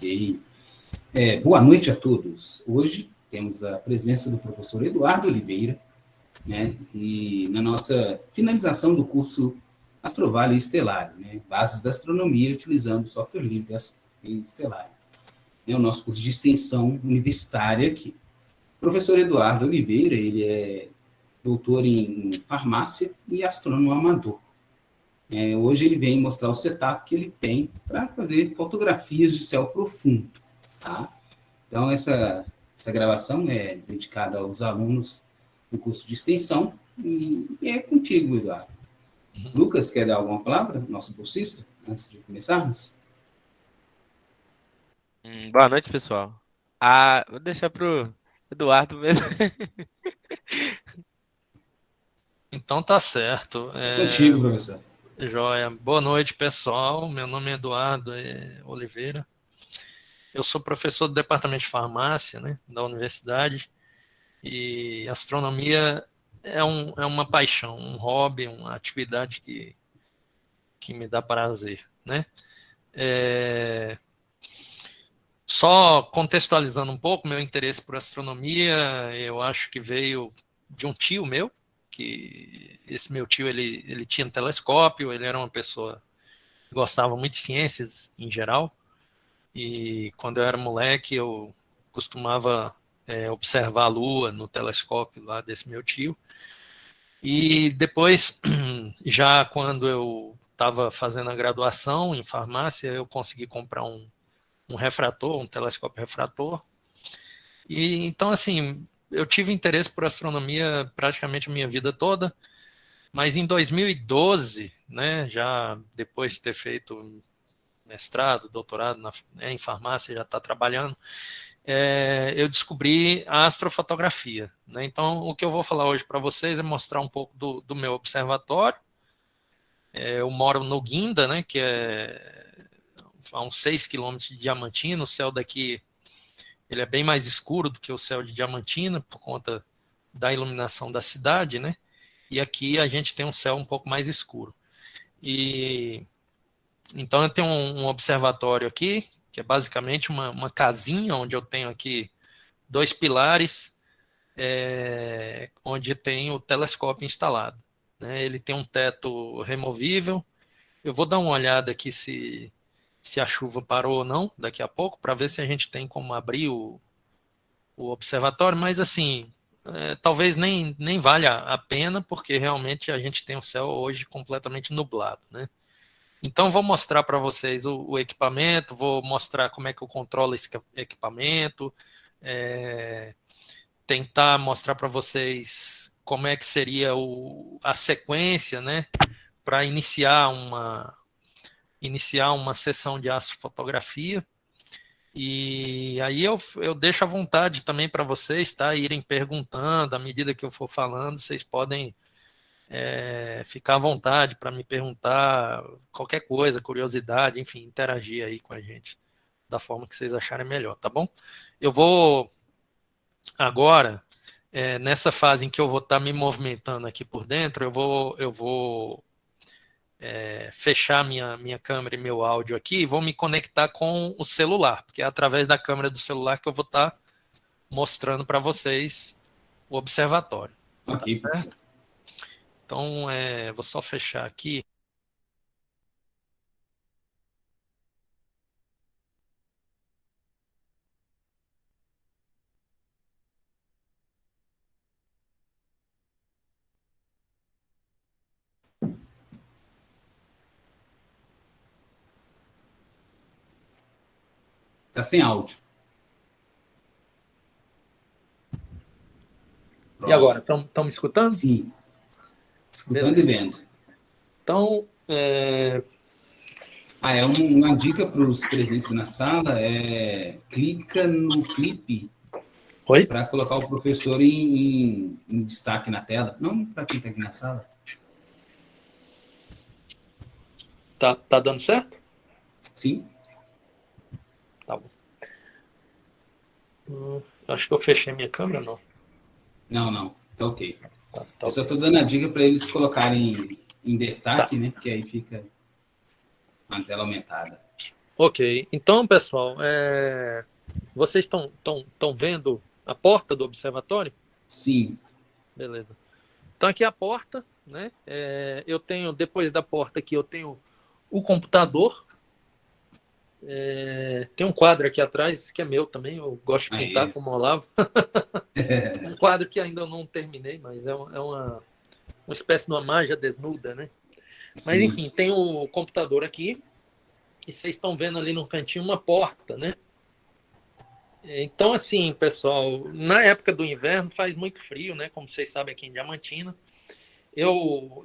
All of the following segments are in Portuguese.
Ok. Boa noite a todos. Hoje temos a presença do professor Eduardo Oliveira, né, e na nossa finalização do curso Astrovale Estelário, né, Bases da Astronomia utilizando software livre e Estelário. É o nosso curso de extensão universitária aqui. O professor Eduardo Oliveira, ele é doutor em farmácia e astrônomo amador. Hoje ele vem mostrar o setup que ele tem para fazer fotografias de céu profundo. Tá? Então, essa gravação é dedicada aos alunos do curso de extensão e é contigo, Eduardo. Lucas, quer dar alguma palavra, nosso bolsista, antes de começarmos? Boa noite, pessoal. Vou deixar pro Eduardo mesmo. Então tá certo. É contigo, professor. Joia. Boa noite, pessoal. Meu nome é Eduardo Oliveira. Eu sou professor do departamento de farmácia, né, da universidade, e astronomia é uma paixão, um hobby, uma atividade que me dá prazer, né? Só contextualizando um pouco, meu interesse por astronomia, eu acho que veio de um tio meu, que esse meu tio, ele tinha um telescópio, ele era uma pessoa que gostava muito de ciências em geral, e quando eu era moleque eu costumava observar a Lua no telescópio lá desse meu tio, e depois, já quando eu estava fazendo a graduação em farmácia, eu consegui comprar um refrator, um telescópio refrator, e então assim, eu tive interesse por astronomia praticamente a minha vida toda, mas em 2012, né, já depois de ter feito mestrado, doutorado em farmácia, já está trabalhando, eu descobri a astrofotografia, né? Então, o que eu vou falar hoje para vocês é mostrar um pouco do meu observatório. Eu moro no Guinda, né, que é a uns 6 quilômetros de Diamantina. O céu daqui ele é bem mais escuro do que o céu de Diamantina, por conta da iluminação da cidade, né? E aqui a gente tem um céu um pouco mais escuro. E então eu tenho um observatório aqui, que é basicamente uma casinha onde eu tenho aqui 2 pilares, onde tem o telescópio instalado, né? Ele tem um teto removível. Eu vou dar uma olhada aqui se a chuva parou ou não daqui a pouco, para ver se a gente tem como abrir o observatório, mas assim, talvez nem valha a pena, porque realmente a gente tem o céu hoje completamente nublado, né? Então, vou mostrar para vocês o equipamento, vou mostrar como é que eu controlo esse equipamento, tentar mostrar para vocês como é que seria a sequência, né, para iniciar uma sessão de astrofotografia. E aí eu deixo à vontade também para vocês, tá, irem perguntando, à medida que eu for falando, vocês podem ficar à vontade para me perguntar qualquer coisa, curiosidade, enfim, interagir aí com a gente da forma que vocês acharem melhor, tá bom? Eu vou agora, nessa fase em que eu vou estar me movimentando aqui por dentro, eu vou fechar minha câmera e meu áudio aqui e vou me conectar com o celular, porque é através da câmera do celular que eu vou estar mostrando para vocês o observatório. Ok, Tá certo? Então, vou só fechar aqui. Está sem áudio. E agora, estão me escutando? Sim. Escutando Beleza. e vendo. Então, Uma dica para os presentes na sala clica no clipe oi? para colocar o professor em destaque na tela. Não para quem está aqui na sala. Tá dando certo? Sim. Tá bom. Acho que eu fechei minha câmera, não? Não. Tá ok. Tá Eu só ok. estou dando a dica para eles colocarem em destaque, Tá. né? Porque aí fica a tela aumentada. Ok. Então, pessoal, vocês estão vendo a porta do observatório? Sim. Beleza. Então, aqui é a porta, né? Eu tenho, depois da porta aqui, eu tenho o computador. Tem um quadro aqui atrás, que é meu também, eu gosto de pintar como Olavo. Um quadro que ainda eu não terminei, mas é uma espécie de uma magia desnuda, né? Mas, Sim. enfim, tem o computador aqui, e vocês estão vendo ali no cantinho uma porta, né? Então, assim, pessoal, na época do inverno faz muito frio, né? Como vocês sabem aqui em Diamantina. Eu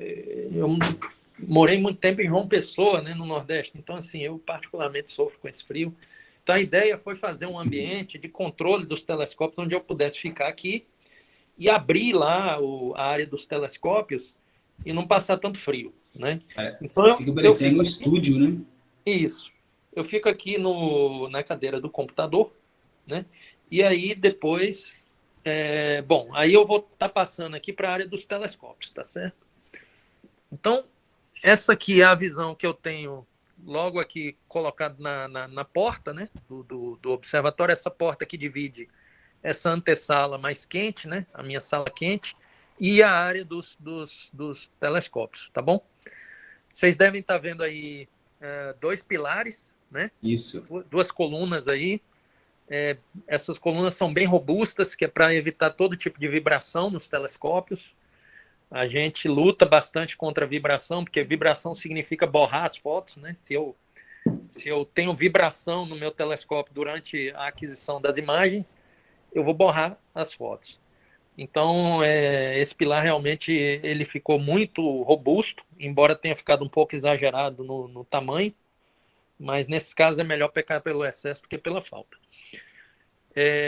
morei muito tempo em João Pessoa, né, no Nordeste. Então, assim, eu particularmente sofro com esse frio. Então, a ideia foi fazer um ambiente de controle dos telescópios onde eu pudesse ficar aqui e abrir lá a área dos telescópios e não passar tanto frio, né? Então, Fica eu parecendo fico um aqui, estúdio, né? isso. Eu fico aqui na cadeira do computador, né? E aí, depois... bom, aí eu vou estar passando aqui para a área dos telescópios, tá certo? Então, essa aqui é a visão que eu tenho logo aqui colocado na porta, né, do observatório. Essa porta que divide essa antessala mais quente, né, a minha sala quente, e a área dos telescópios, tá bom? Vocês devem estar vendo aí dois pilares, né? Isso. Duas colunas aí. Essas colunas são bem robustas, que é para evitar todo tipo de vibração nos telescópios. A gente luta bastante contra a vibração, porque vibração significa borrar as fotos, né? Se eu tenho vibração no meu telescópio durante a aquisição das imagens, eu vou borrar as fotos. Então, esse pilar realmente ele ficou muito robusto, embora tenha ficado um pouco exagerado no tamanho, mas nesse caso é melhor pecar pelo excesso do que pela falta.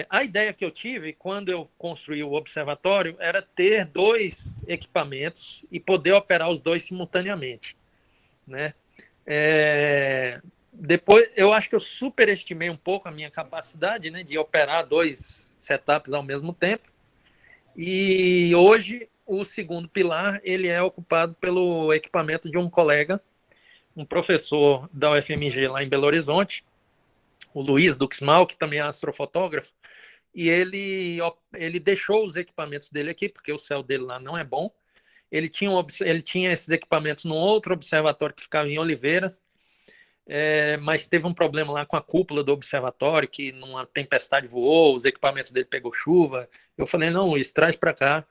A ideia que eu tive quando eu construí o observatório era ter dois equipamentos e poder operar os dois simultaneamente, né? Depois, eu acho que eu superestimei um pouco a minha capacidade, né, de operar dois setups ao mesmo tempo. E hoje o segundo pilar ele é ocupado pelo equipamento de um colega, um professor da UFMG lá em Belo Horizonte, o Luiz Duxmal, que também é astrofotógrafo. E ele deixou os equipamentos dele aqui, porque o céu dele lá não é bom. Ele tinha esses equipamentos num outro observatório que ficava em Oliveiras, mas teve um problema lá com a cúpula do observatório, que numa tempestade voou, os equipamentos dele pegou chuva. Eu falei, não, Luiz, traz para cá,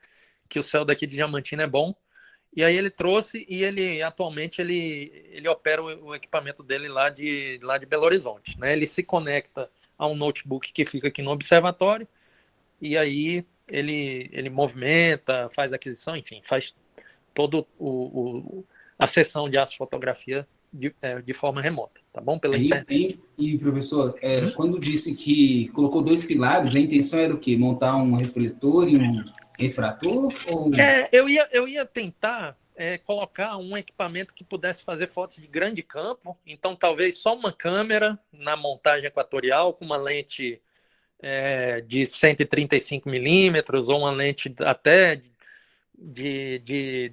que o céu daqui de Diamantina é bom. E aí ele trouxe e ele atualmente ele opera o equipamento dele lá de Belo Horizonte, né? Ele se conecta a um notebook que fica aqui no observatório e aí ele movimenta, faz aquisição, enfim, faz todo a sessão de astrofotografia de forma remota, tá bom? Pela internet. E professor, quando disse que colocou dois pilares, a intenção era o quê? Montar um refletor e um refrator? Ou... Eu ia tentar colocar um equipamento que pudesse fazer fotos de grande campo, então talvez só uma câmera na montagem equatorial com uma lente de 135 milímetros ou uma lente até de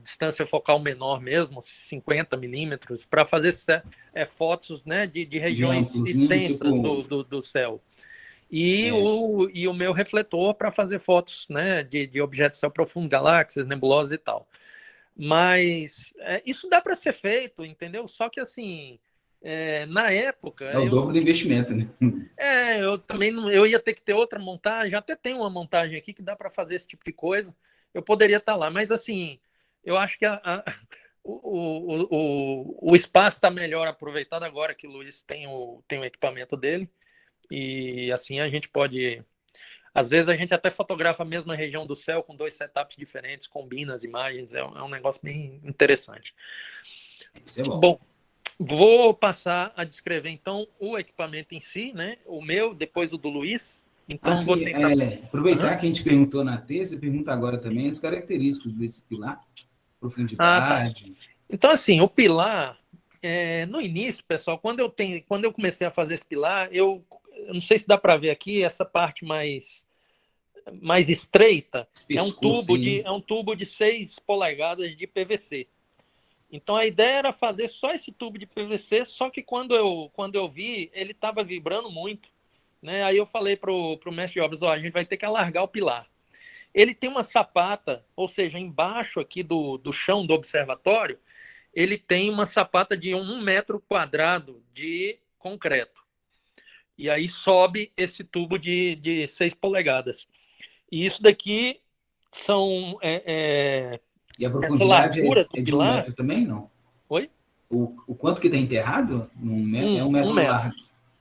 distância focal menor mesmo, 50 milímetros, para fazer fotos, né, de regiões amplos, extensas tipo... do céu. E o meu refletor para fazer fotos, né, de objetos do céu profundo, galáxias, nebulosas e tal. Mas isso dá para ser feito, entendeu? Só que, assim, na época... É o dobro do investimento, né? Eu também eu ia ter que ter outra montagem, até tem uma montagem aqui que dá para fazer esse tipo de coisa, eu poderia estar lá, mas assim, eu acho que o espaço está melhor aproveitado agora que o Luiz tem o equipamento dele, e assim a gente pode, às vezes a gente até fotografa a mesma região do céu com dois setups diferentes, combina as imagens, é um negócio bem interessante. Isso é bom. Bom, vou passar a descrever, então, o equipamento em si, né? O meu, depois o do Luiz. Então, vou tentar... aproveitar que a gente perguntou na tese, pergunta agora também as características desse pilar, profundidade. Tá. Então, assim, o pilar, no início, pessoal, quando eu comecei a fazer esse pilar, eu não sei se dá para ver aqui, essa parte mais estreita, é um tubo de 6 polegadas de PVC. Então a ideia era fazer só esse tubo de PVC, só que quando eu vi, ele estava vibrando muito, né? Aí eu falei pro mestre de obras, a gente vai ter que alargar o pilar. Ele tem uma sapata, ou seja, embaixo aqui do chão do observatório, ele tem uma sapata de 1 metro quadrado de concreto. E aí sobe esse tubo de 6 polegadas. E isso daqui são... E a essa profundidade largura do é de 1 pilar... metro também, não? Oi? O quanto que está enterrado? É 1 metro 1 metro. largo.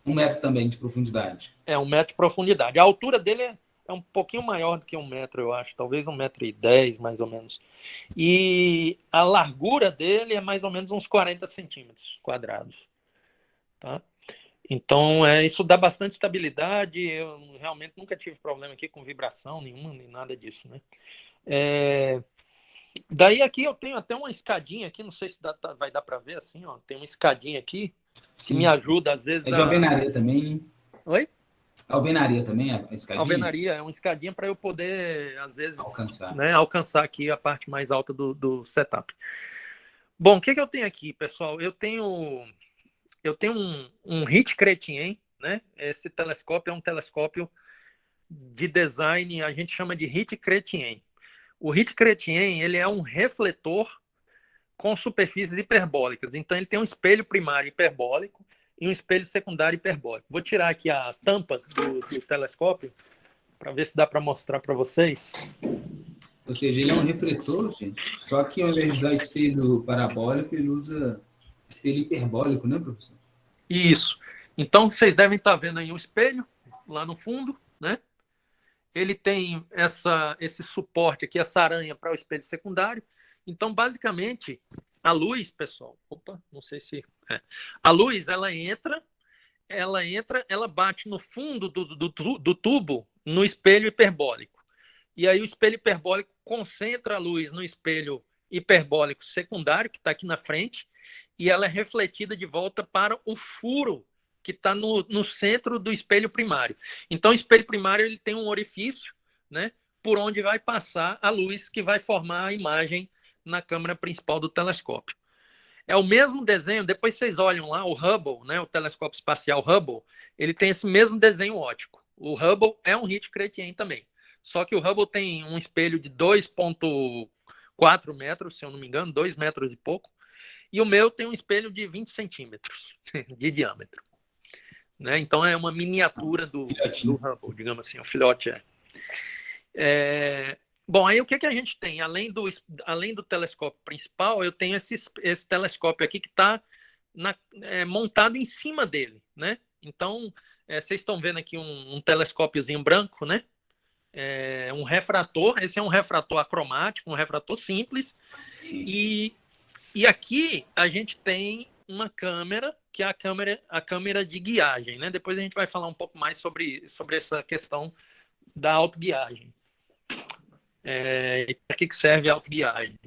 1 metro também de profundidade. É 1 metro de profundidade. A altura dele é um pouquinho maior do que 1 metro, eu acho. Talvez 1,10 m, mais ou menos. E a largura dele é mais ou menos uns 40 centímetros quadrados. Tá? Então, isso dá bastante estabilidade. Eu realmente nunca tive problema aqui com vibração nenhuma, nem nada disso, né? Daí aqui eu tenho até uma escadinha aqui, não sei se vai dar para ver assim, ó. Tem uma escadinha aqui que me ajuda às vezes. É de alvenaria também, hein? Oi? Alvenaria também, a escadinha? Alvenaria é uma escadinha para eu poder, às vezes, alcançar, né, alcançar aqui a parte mais alta do setup. Bom, o que eu tenho aqui, pessoal? Eu tenho um HIT Chrétien, né? Esse telescópio é um telescópio de design, a gente chama de HIT Chrétien. O HIT Chrétien, ele é um refletor com superfícies hiperbólicas. Então, ele tem um espelho primário hiperbólico e um espelho secundário hiperbólico. Vou tirar aqui a tampa do telescópio para ver se dá para mostrar para vocês. Ou seja, ele é um refletor, gente, só que ao invés de usar espelho parabólico, ele usa espelho hiperbólico, né, professor? Isso. Então, vocês devem estar vendo aí um espelho lá no fundo, né? Ele tem esse suporte aqui, essa aranha para o espelho secundário. Então, basicamente, a luz, pessoal... Opa, não sei se... A luz, ela entra, ela bate no fundo do tubo, no espelho hiperbólico. E aí o espelho hiperbólico concentra a luz no espelho hiperbólico secundário, que está aqui na frente, e ela é refletida de volta para o furo que está no centro do espelho primário. Então, o espelho primário ele tem um orifício, né, por onde vai passar a luz que vai formar a imagem na câmera principal do telescópio. É o mesmo desenho, depois vocês olham lá, o Hubble, né, o telescópio espacial Hubble, ele tem esse mesmo desenho óptico. O Hubble é um HIT Chrétien também. Só que o Hubble tem um espelho de 2,4 metros, se eu não me engano, 2 metros e pouco. E o meu tem um espelho de 20 centímetros de diâmetro. Né? Então é uma miniatura do Hubble, digamos assim, o filhote Bom, aí o que a gente tem? Além do telescópio principal, eu tenho esse telescópio aqui que está montado em cima dele, né? Então, vocês estão vendo aqui um telescópiozinho branco, né? Um refrator, esse é um refrator acromático, um refrator simples. E aqui a gente tem uma câmera, que é a câmera de guiagem, né? Depois a gente vai falar um pouco mais sobre essa questão da autoguiagem. Para que serve a autoguiagem?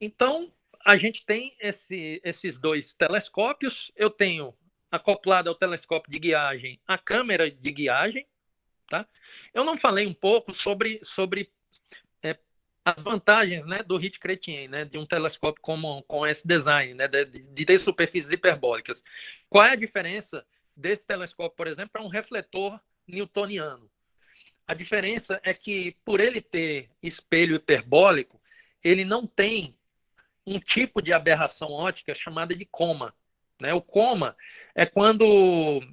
Então, a gente tem esses dois telescópios. Eu tenho acoplado ao telescópio de guiagem a câmera de guiagem. Tá? Eu não falei um pouco sobre as vantagens, né, do HIT Chrétien, né, de um telescópio com esse design, né, de ter superfícies hiperbólicas. Qual é a diferença desse telescópio, por exemplo, para um refletor newtoniano? A diferença é que, por ele ter espelho hiperbólico, ele não tem um tipo de aberração óptica chamada de coma. Né? O coma é quando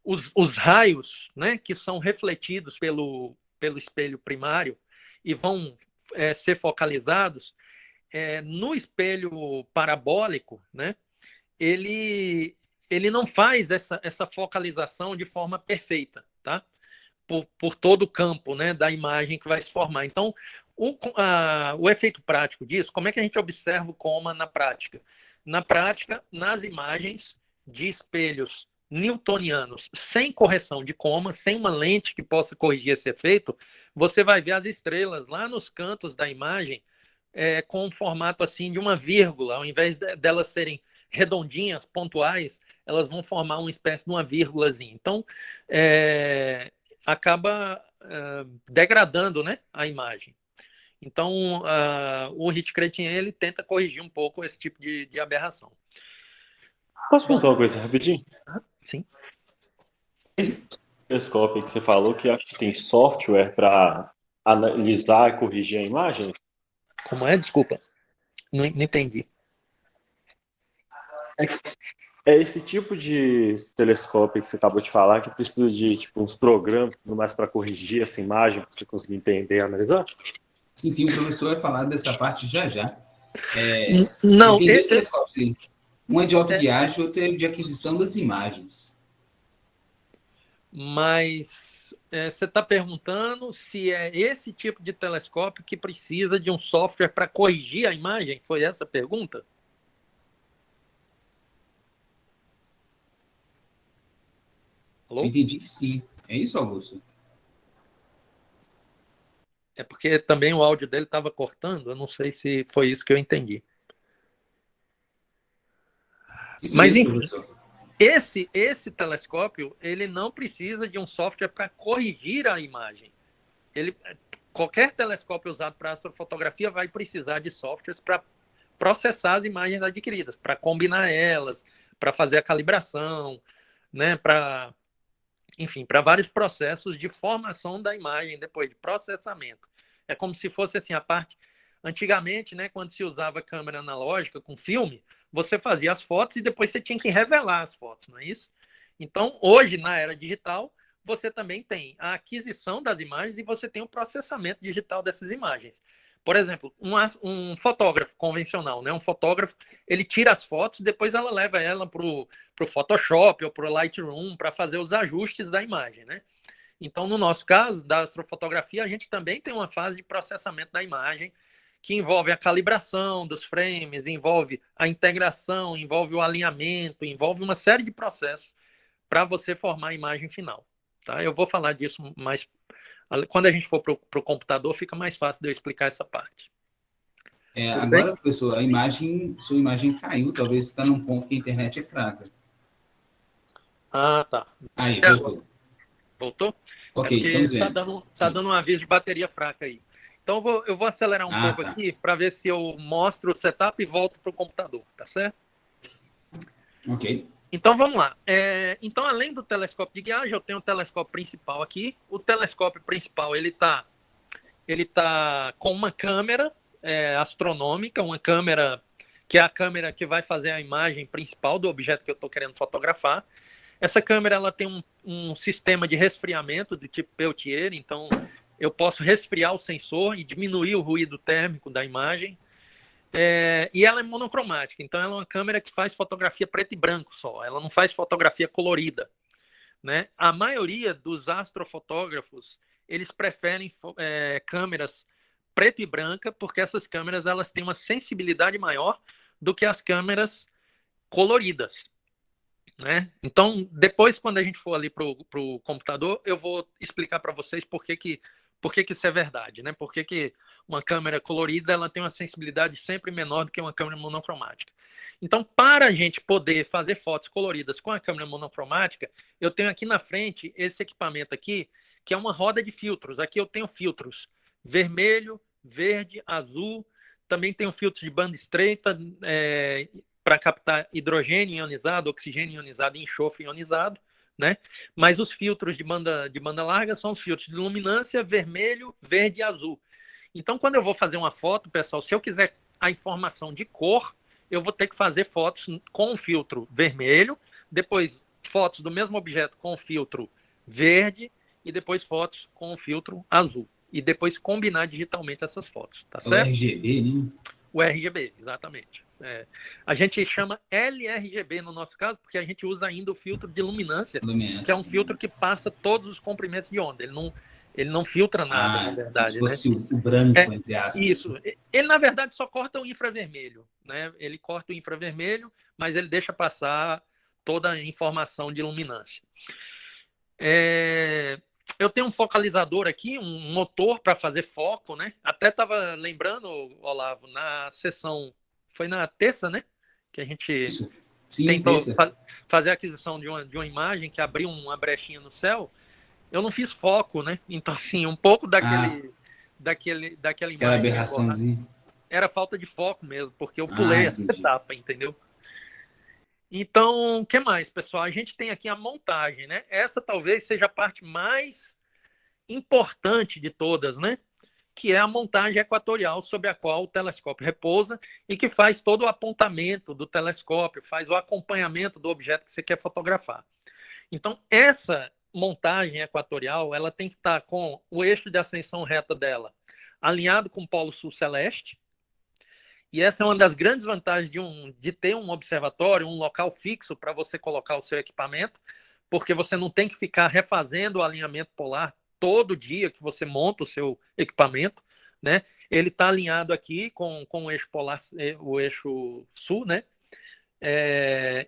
os raios, né, que são refletidos pelo espelho primário e vão ser focalizados no espelho parabólico, né, ele não faz essa focalização de forma perfeita, tá? Por todo o campo, né, da imagem que vai se formar. Então, o efeito prático disso, como é que a gente observa o coma na prática? Na prática, nas imagens de espelhos newtonianos sem correção de coma, sem uma lente que possa corrigir esse efeito, você vai ver as estrelas lá nos cantos da imagem com um formato assim de uma vírgula, ao invés delas serem redondinhas, pontuais, elas vão formar uma espécie de uma vírgulazinha. Então, acaba degradando, né, a imagem. Então, o Ritchcretien, ele tenta corrigir um pouco esse tipo de aberração. Posso perguntar uma coisa rapidinho? Sim. Telescópio que você falou que acho que tem software para analisar e corrigir a imagem? Como é? Desculpa. Não entendi. É esse tipo de telescópio que você acabou de falar que precisa de tipo, uns programas tudo mais para corrigir essa imagem, para você conseguir entender e analisar? Sim, o professor vai falar dessa parte já. Não, tem dois telescópios, sim. Um é de autoviagem e outro é de aquisição das imagens. Mas você está perguntando se é esse tipo de telescópio que precisa de um software para corrigir a imagem? Foi essa a pergunta? Alô? Eu entendi que sim. É isso, Augusto? É porque também o áudio dele estava cortando. Eu não sei se foi isso que eu entendi. Isso Mas, mesmo, enfim, professor. esse telescópio, ele não precisa de um software para corrigir a imagem. Qualquer telescópio usado para astrofotografia vai precisar de softwares para processar as imagens adquiridas, para combinar elas, para fazer a calibração, né, enfim, para vários processos de formação da imagem, depois de processamento. É como se fosse assim, a parte... Antigamente, né, quando se usava câmera analógica com filme, você fazia as fotos e depois você tinha que revelar as fotos, não é isso? Então, hoje, na era digital, você também tem a aquisição das imagens e você tem o processamento digital dessas imagens. Por exemplo, um fotógrafo convencional, né? Um fotógrafo, ele tira as fotos, depois ela leva ela para o Photoshop ou para o Lightroom para fazer os ajustes da imagem, né? Então, no nosso caso, da astrofotografia, a gente também tem uma fase de processamento da imagem que envolve a calibração dos frames, envolve a integração, envolve o alinhamento, envolve uma série de processos para você formar a imagem final. Tá? Eu vou falar disso mais... Quando a gente for para o computador, fica mais fácil de eu explicar essa parte. Agora, professor, sua imagem caiu, talvez está num ponto que a internet é fraca. Ah, tá. Aí, voltou. Voltou? Ok, estamos vendo. Tá dando um aviso de bateria fraca aí. Então eu vou acelerar um pouco aqui para ver se eu mostro o setup e volto para o computador, tá certo? Ok. Então vamos lá. Então, além do telescópio de guiagem, eu tenho o telescópio principal aqui. O telescópio principal ele tá com uma câmera astronômica, uma câmera que é a câmera que vai fazer a imagem principal do objeto que eu estou querendo fotografar. Essa câmera ela tem um sistema de resfriamento do tipo Peltier, então eu posso resfriar o sensor e diminuir o ruído térmico da imagem. E ela é monocromática, então ela é uma câmera que faz fotografia preto e branco só, ela não faz fotografia colorida, né? A maioria dos astrofotógrafos, eles preferem câmeras preto e branca, porque essas câmeras elas têm uma sensibilidade maior do que as câmeras coloridas, né? Então, depois, quando a gente for ali para o computador, eu vou explicar para vocês por que isso é verdade, né? Por que uma câmera colorida ela tem uma sensibilidade sempre menor do que uma câmera monocromática. Então, para a gente poder fazer fotos coloridas com a câmera monocromática, eu tenho aqui na frente esse equipamento aqui, que é uma roda de filtros. Aqui eu tenho filtros vermelho, verde, azul, também tenho filtros de banda estreita para captar hidrogênio ionizado, oxigênio ionizado e enxofre ionizado, né? Mas os filtros de banda larga são os filtros de luminância vermelho, verde e azul. Então, quando eu vou fazer uma foto, pessoal, se eu quiser a informação de cor, eu vou ter que fazer fotos com o filtro vermelho, depois fotos do mesmo objeto com o filtro verde e depois fotos com o filtro azul. E depois combinar digitalmente essas fotos, tá certo? O RGB, né? O RGB, exatamente. A gente chama LRGB no nosso caso, porque a gente usa ainda o filtro de luminância, que é um filtro que passa todos os comprimentos de onda. Ele não filtra nada, na verdade. Como se fosse, né? O branco, entre aspas. Isso. Ele, na verdade, só corta o infravermelho, né? Ele corta o infravermelho, mas ele deixa passar toda a informação de luminância. Eu tenho um focalizador aqui, um motor para fazer foco, né? Até estava lembrando, Olavo, na sessão, foi na terça, né? Que a gente tentou fazer a aquisição de uma imagem que abriu uma brechinha no céu. eu não fiz foco, né? Então, assim, um pouco daquela imagem Aquela aberraçãozinha. era falta de foco mesmo, porque eu pulei essa Entendi. etapa, entendeu? Então, o que mais, pessoal? A gente tem aqui a montagem, né? Essa talvez seja a parte mais importante de todas, né? Que é a montagem equatorial sobre a qual o telescópio repousa e que faz todo o apontamento do telescópio, faz o acompanhamento do objeto que você quer fotografar. Então, essa montagem equatorial, ela tem que estar com o eixo de ascensão reta dela alinhado com o polo sul celeste. E essa é uma das grandes vantagens de ter um observatório, um local fixo para você colocar o seu equipamento, porque você não tem que ficar refazendo o alinhamento polar todo dia que você monta o seu equipamento, né? Ele está alinhado aqui com o eixo polar, o eixo sul, né?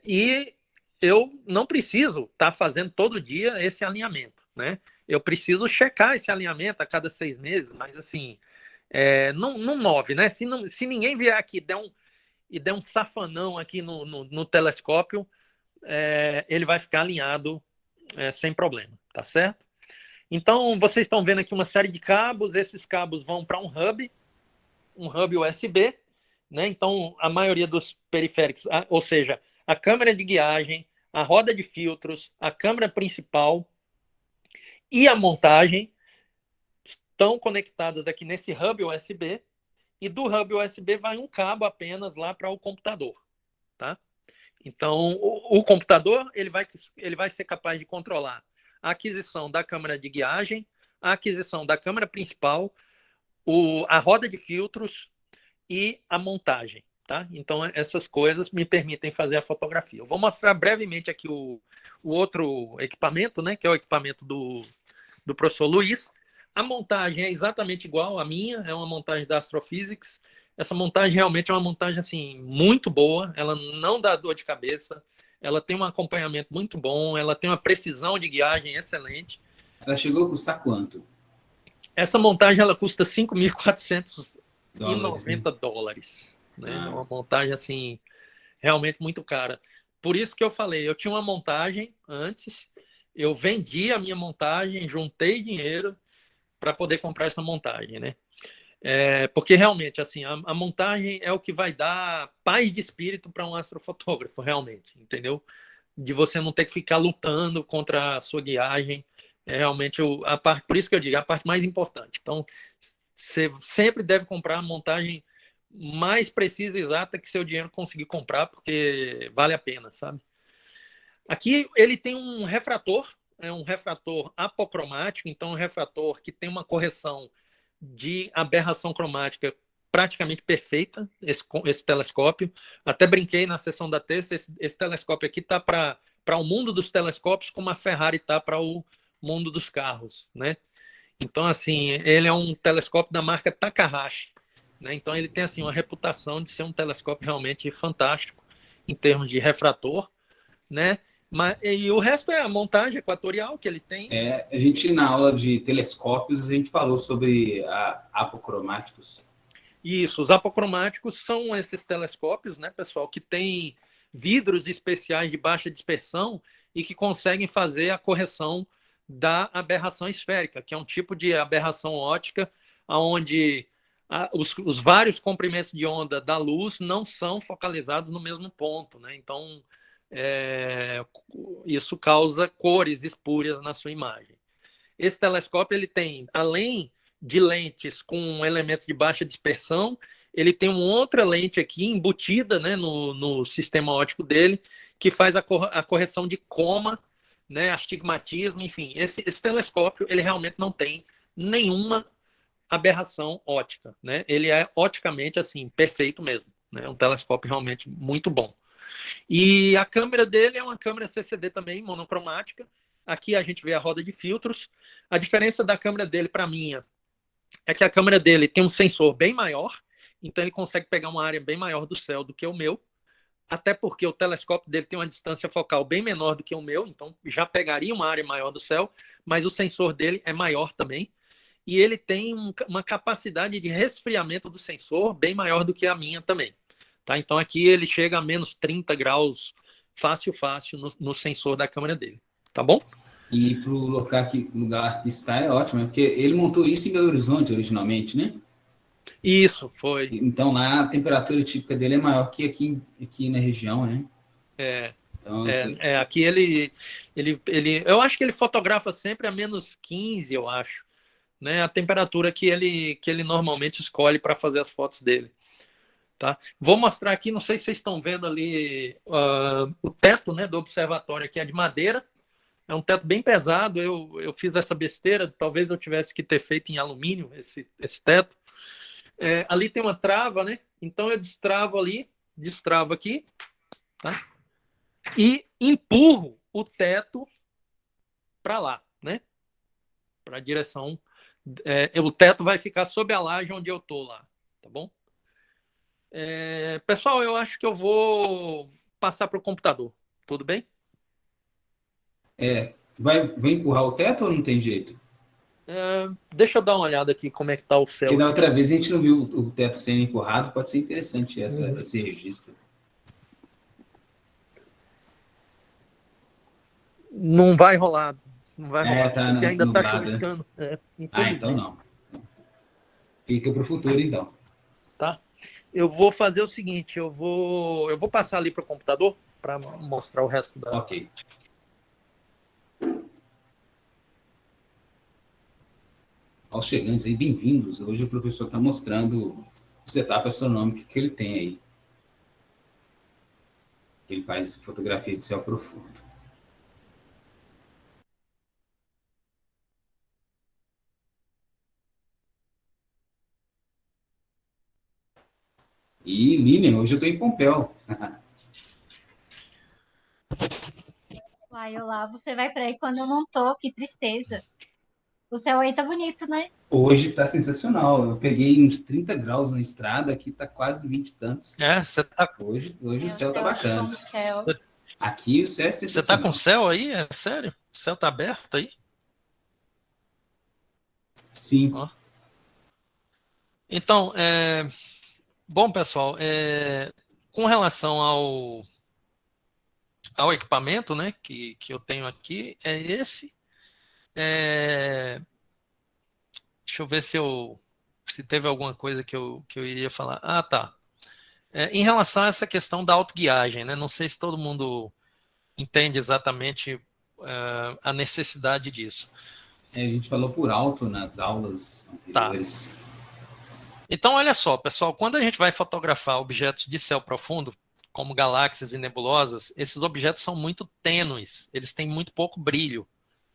E eu não preciso estar fazendo todo dia esse alinhamento, né? Eu preciso checar esse alinhamento a cada 6 meses, mas assim, não move, né? Se ninguém vier aqui e der um safanão aqui no telescópio, ele vai ficar alinhado sem problema, tá certo? Então, vocês estão vendo aqui uma série de cabos, esses cabos vão para um hub USB, né? Então, a maioria dos periféricos, ou seja, a câmera de guiagem, a roda de filtros, a câmera principal e a montagem estão conectadas aqui nesse hub USB, e do hub USB vai um cabo apenas lá para o computador, tá? Então, o computador ele vai ser capaz de controlar a aquisição da câmera de guiagem, a aquisição da câmera principal, a roda de filtros e a montagem, tá? Então, essas coisas me permitem fazer a fotografia. Eu vou mostrar brevemente aqui o outro equipamento, né? Que é o equipamento do professor Luiz. A montagem é exatamente igual à minha, é uma montagem da Astrophysics. Essa montagem realmente é uma montagem assim, muito boa, ela não dá dor de cabeça, ela tem um acompanhamento muito bom, ela tem uma precisão de guiagem excelente. Ela chegou a custar quanto? Essa montagem ela custa $5.490, né? É uma montagem assim, realmente muito cara. Por isso que eu falei, eu tinha uma montagem antes, eu vendi a minha montagem, juntei dinheiro para poder comprar essa montagem, né? Porque realmente, assim, a montagem é o que vai dar paz de espírito para um astrofotógrafo, realmente, entendeu? De você não ter que ficar lutando contra a sua guiagem, é realmente a parte, por isso que eu digo, a parte mais importante. Então, você sempre deve comprar a montagem mais precisa e exata que seu dinheiro conseguir comprar, porque vale a pena, sabe? Aqui ele tem um refrator, é um refrator apocromático, então um refrator que tem uma correção de aberração cromática praticamente perfeita, esse telescópio. Até brinquei na sessão da terça, esse telescópio aqui está para o mundo dos telescópios como a Ferrari está para o mundo dos carros, né? Então, assim, ele é um telescópio da marca Takahashi, né? Então, ele tem, assim, uma reputação de ser um telescópio realmente fantástico em termos de refrator, né? E o resto é a montagem equatorial que ele tem. A gente, na aula de telescópios, a gente falou sobre apocromáticos. Isso, os apocromáticos são esses telescópios, né, pessoal, que têm vidros especiais de baixa dispersão e que conseguem fazer a correção da aberração esférica, que é um tipo de aberração óptica onde os vários comprimentos de onda da luz não são focalizados no mesmo ponto, né? Então, isso causa cores espúrias na sua imagem. Esse telescópio ele tem, além de lentes com elementos de baixa dispersão, ele tem uma outra lente aqui embutida, né, no sistema óptico dele, que faz a correção de coma, né, astigmatismo, enfim. Esse telescópio ele realmente não tem nenhuma aberração óptica, né? Ele é oticamente assim perfeito mesmo, né? Um telescópio realmente muito bom. E a câmera dele é uma câmera CCD também, monocromática. Aqui a gente vê a roda de filtros. A diferença da câmera dele para a minha é que a câmera dele tem um sensor bem maior, então ele consegue pegar uma área bem maior do céu do que o meu, até porque o telescópio dele tem uma distância focal bem menor do que o meu, então já pegaria uma área maior do céu, mas o sensor dele é maior também, e ele tem uma capacidade de resfriamento do sensor bem maior do que a minha também. Tá? Então aqui ele chega a menos 30 graus fácil no sensor da câmera dele. Tá bom? E para o lugar que está é ótimo, né? Porque ele montou isso em Belo Horizonte originalmente, né? Isso, foi. Então lá a temperatura típica dele é maior que aqui na região, né? Então, Aqui eu acho que ele fotografa sempre a -15, eu acho, né? A temperatura que ele normalmente escolhe para fazer as fotos dele. Tá? Vou mostrar aqui, não sei se vocês estão vendo ali o teto, né, do observatório aqui é de madeira, é um teto bem pesado, eu fiz essa besteira, talvez eu tivesse que ter feito em alumínio esse teto. Ali tem uma trava, né? Então eu destravo ali, destravo aqui, tá? E empurro o teto para lá, né? Para a direção. O teto vai ficar sob a laje onde eu tô lá, tá bom? Pessoal, eu acho que eu vou passar para o computador. Tudo bem? vai empurrar o teto ou não tem jeito? Deixa eu dar uma olhada aqui como é que tá o céu. Porque da outra vez a gente não viu o teto sendo empurrado, pode ser interessante esse registro. Não vai rolar. Não vai rolar, tá porque ainda está nublado, né? chuviscando. Então não. Fica para o futuro, então. Tá? Eu vou fazer o seguinte, eu vou passar ali para o computador para mostrar o resto da... Ok. Aos chegantes aí, bem-vindos. Hoje o professor está mostrando o setup astronômico que ele tem aí. Ele faz fotografia de céu profundo. E Lilian, hoje eu estou em Pompéu. Uai, olá, você vai para aí quando eu não tô, que tristeza. O céu aí tá bonito, né? Hoje está sensacional. Eu peguei uns 30 graus na estrada, aqui está quase 20 e tantos. Você tá... Hoje o céu está bacana. Céu. Aqui o céu é Você sensacional. tá com céu aí? É sério? O céu tá aberto aí? Sim. Ó. Então, bom, pessoal, com relação ao equipamento, né, que eu tenho aqui, é esse. Deixa eu ver se teve alguma coisa que eu iria falar. Ah, tá. Em relação a essa questão da autoguiagem, né, não sei se todo mundo entende exatamente a necessidade disso. A gente falou por alto nas aulas anteriores. Tá. Então, olha só, pessoal, quando a gente vai fotografar objetos de céu profundo, como galáxias e nebulosas, esses objetos são muito tênues, eles têm muito pouco brilho,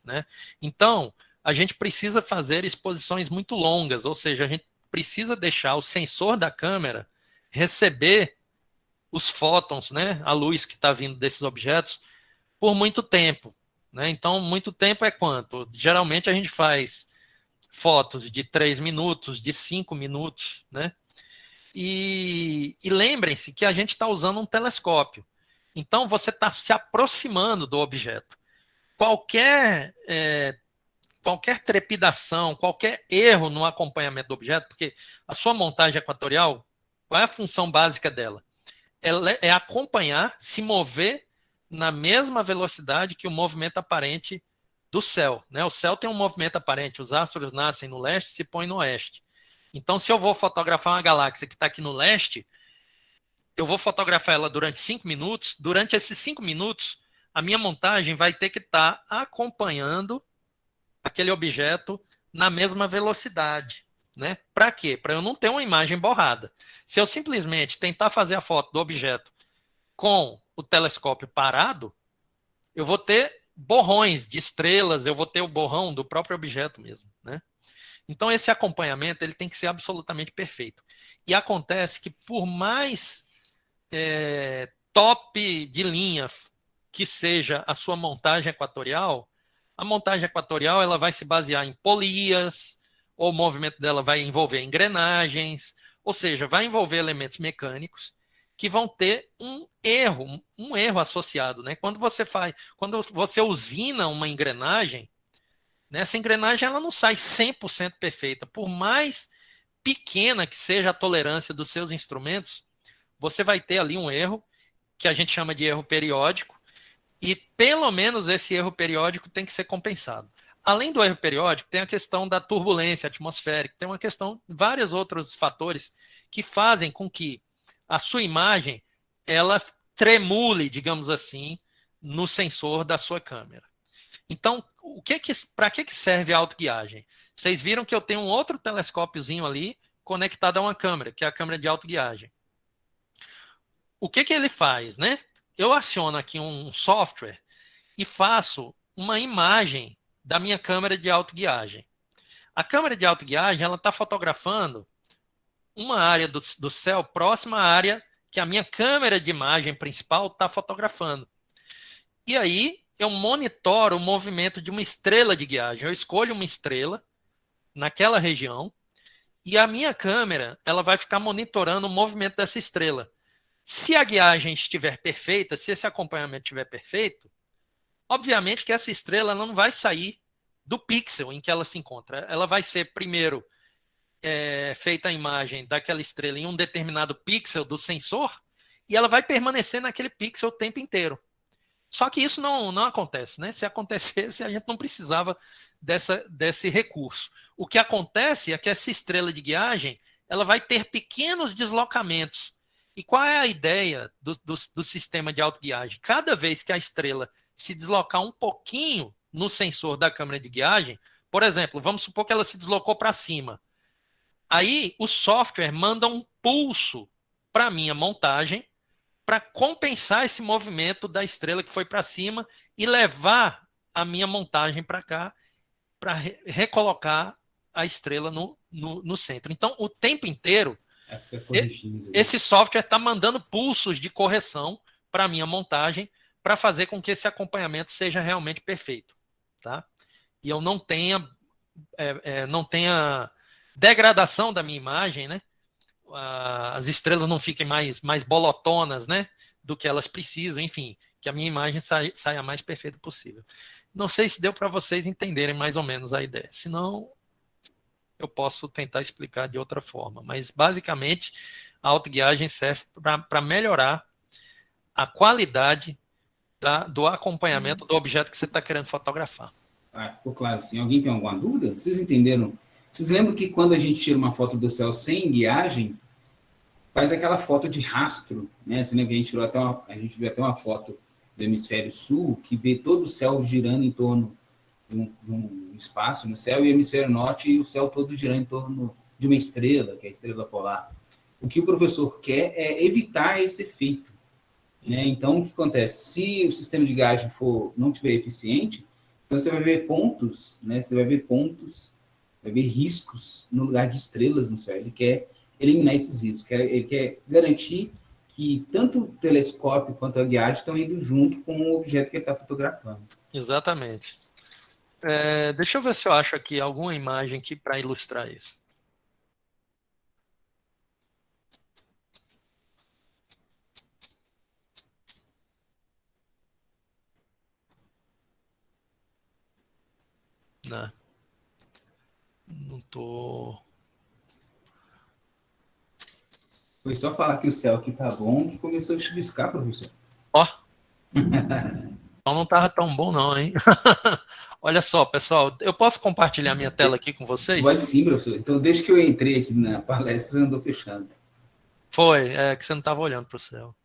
né? Então, a gente precisa fazer exposições muito longas, ou seja, a gente precisa deixar o sensor da câmera receber os fótons, né, a luz que está vindo desses objetos, por muito tempo, né? Então, muito tempo é quanto? Geralmente a gente faz fotos de 3 minutos, de 5 minutos, né? E lembrem-se que a gente está usando um telescópio. Então, você está se aproximando do objeto. Qualquer trepidação, qualquer erro no acompanhamento do objeto, porque a sua montagem equatorial, qual é a função básica dela? Ela é acompanhar, se mover na mesma velocidade que o movimento aparente do céu, né? O céu tem um movimento aparente, os astros nascem no leste e se põem no oeste. Então, se eu vou fotografar uma galáxia que está aqui no leste, eu vou fotografar ela durante 5 minutos. Durante esses 5 minutos, a minha montagem vai ter que estar acompanhando aquele objeto na mesma velocidade, né? Para quê? Para eu não ter uma imagem borrada. Se eu simplesmente tentar fazer a foto do objeto com o telescópio parado, eu vou ter borrões de estrelas, eu vou ter o borrão do próprio objeto mesmo, né? Então esse acompanhamento ele tem que ser absolutamente perfeito. E acontece que por mais top de linha que seja a sua montagem equatorial, a montagem equatorial ela vai se basear em polias, ou o movimento dela vai envolver engrenagens, ou seja, vai envolver elementos mecânicos que vão ter um erro associado, né? Quando você usina uma engrenagem, né, essa engrenagem ela não sai 100% perfeita. Por mais pequena que seja a tolerância dos seus instrumentos, você vai ter ali um erro, que a gente chama de erro periódico, E pelo menos esse erro periódico tem que ser compensado. Além do erro periódico, tem a questão da turbulência atmosférica, tem uma questão, vários outros fatores que fazem com que a sua imagem ela tremule, digamos assim, no sensor da sua câmera. Então, para que serve a autoguiagem? Vocês viram que eu tenho um outro telescópiozinho ali conectado a uma câmera, que é a câmera de autoguiagem. O que ele faz, né? Eu aciono aqui um software e faço uma imagem da minha câmera de autoguiagem. A câmera de autoguiagem ela está fotografando uma área do céu próxima à área que a minha câmera de imagem principal está fotografando. E aí eu monitoro o movimento de uma estrela de guiagem. Eu escolho uma estrela naquela região e a minha câmera ela vai ficar monitorando o movimento dessa estrela. Se a guiagem estiver perfeita, se esse acompanhamento estiver perfeito, obviamente que essa estrela não vai sair do pixel em que ela se encontra. Ela vai ser primeiro feita a imagem daquela estrela em um determinado pixel do sensor e ela vai permanecer naquele pixel o tempo inteiro. Só que isso não acontece, né? Se acontecesse, a gente não precisava desse recurso. O que acontece é que essa estrela de guiagem ela vai ter pequenos deslocamentos. E qual é a ideia do sistema de autoguiagem? Cada vez que a estrela se deslocar um pouquinho no sensor da câmera de guiagem, por exemplo, vamos supor que ela se deslocou para cima. Aí o software manda um pulso para a minha montagem para compensar esse movimento da estrela que foi para cima e levar a minha montagem para cá para recolocar a estrela no centro. Então, o tempo inteiro, esse software está mandando pulsos de correção para a minha montagem para fazer com que esse acompanhamento seja realmente perfeito. Tá? E eu não tenha degradação da minha imagem, né? As estrelas não fiquem mais bolotonas, né? Do que elas precisam, enfim, que a minha imagem saia mais perfeita possível. Não sei se deu para vocês entenderem mais ou menos a ideia. Se não, eu posso tentar explicar de outra forma. Mas, basicamente, a autoguiagem serve para melhorar a qualidade do acompanhamento do objeto que você está querendo fotografar. Ficou claro, sim. Alguém tem alguma dúvida? Vocês entenderam? Vocês lembram que quando a gente tira uma foto do céu sem guiagem, faz aquela foto de rastro, né? Você lembra que a gente viu até uma foto do hemisfério sul, que vê todo o céu girando em torno de um espaço no céu, e o hemisfério norte, e o céu todo girando em torno de uma estrela, que é a estrela polar. O que o professor quer é evitar esse efeito, né? Então, o que acontece? Se o sistema de guiagem não estiver eficiente, então você vai ver pontos, né? Você vai ver riscos no lugar de estrelas no céu. Ele quer eliminar esses riscos. Ele quer garantir que tanto o telescópio quanto a guiagem estão indo junto com o objeto que ele está fotografando. Exatamente. Deixa eu ver se eu acho aqui alguma imagem aqui para ilustrar isso. Não tô. Foi só falar que o céu aqui tá bom que começou a chuviscar, professor. Ó. Então não estava tão bom não, hein? Olha só, pessoal, eu posso compartilhar minha tela aqui com vocês? Pode sim, professor. Então, desde que eu entrei aqui na palestra, andou fechando. Foi, que você não estava olhando para o céu.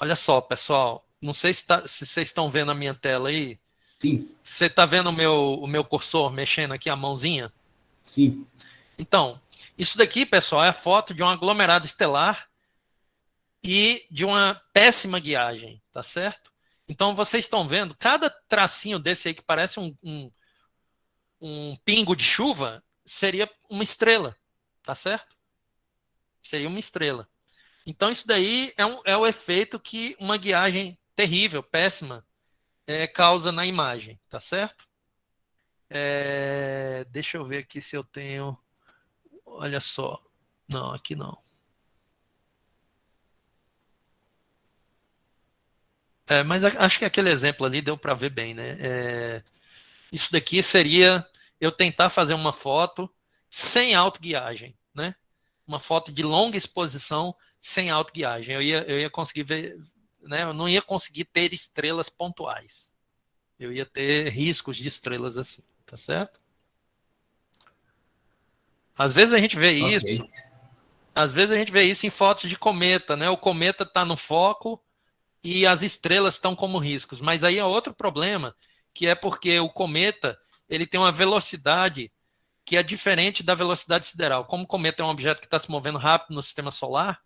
Olha só, pessoal, não sei se vocês estão vendo a minha tela aí. Sim. Você está vendo o meu cursor mexendo aqui, a mãozinha? Sim. Então, isso daqui, pessoal, é a foto de um aglomerado estelar e de uma péssima guiagem, tá certo? Então, vocês estão vendo, cada tracinho desse aí que parece um pingo de chuva, seria uma estrela, tá certo? Seria uma estrela. Então, isso daí é o efeito que uma guiagem terrível, péssima, causa na imagem, tá certo? Deixa eu ver aqui se eu tenho... Olha só. Não, aqui não. Mas acho que aquele exemplo ali deu para ver bem, né? Isso daqui seria eu tentar fazer uma foto sem autoguiagem, né? Uma foto de longa exposição sem autoguiagem. Eu ia conseguir ver, né? Eu não ia conseguir ter estrelas pontuais. Eu ia ter riscos de estrelas assim, tá certo? Às vezes a gente vê isso, Ok. às vezes a gente vê isso em fotos de cometa, né? O cometa está no foco e as estrelas estão como riscos. Mas aí é outro problema, que é porque o cometa ele tem uma velocidade que é diferente da velocidade sideral. Como o cometa é um objeto que está se movendo rápido no sistema solar,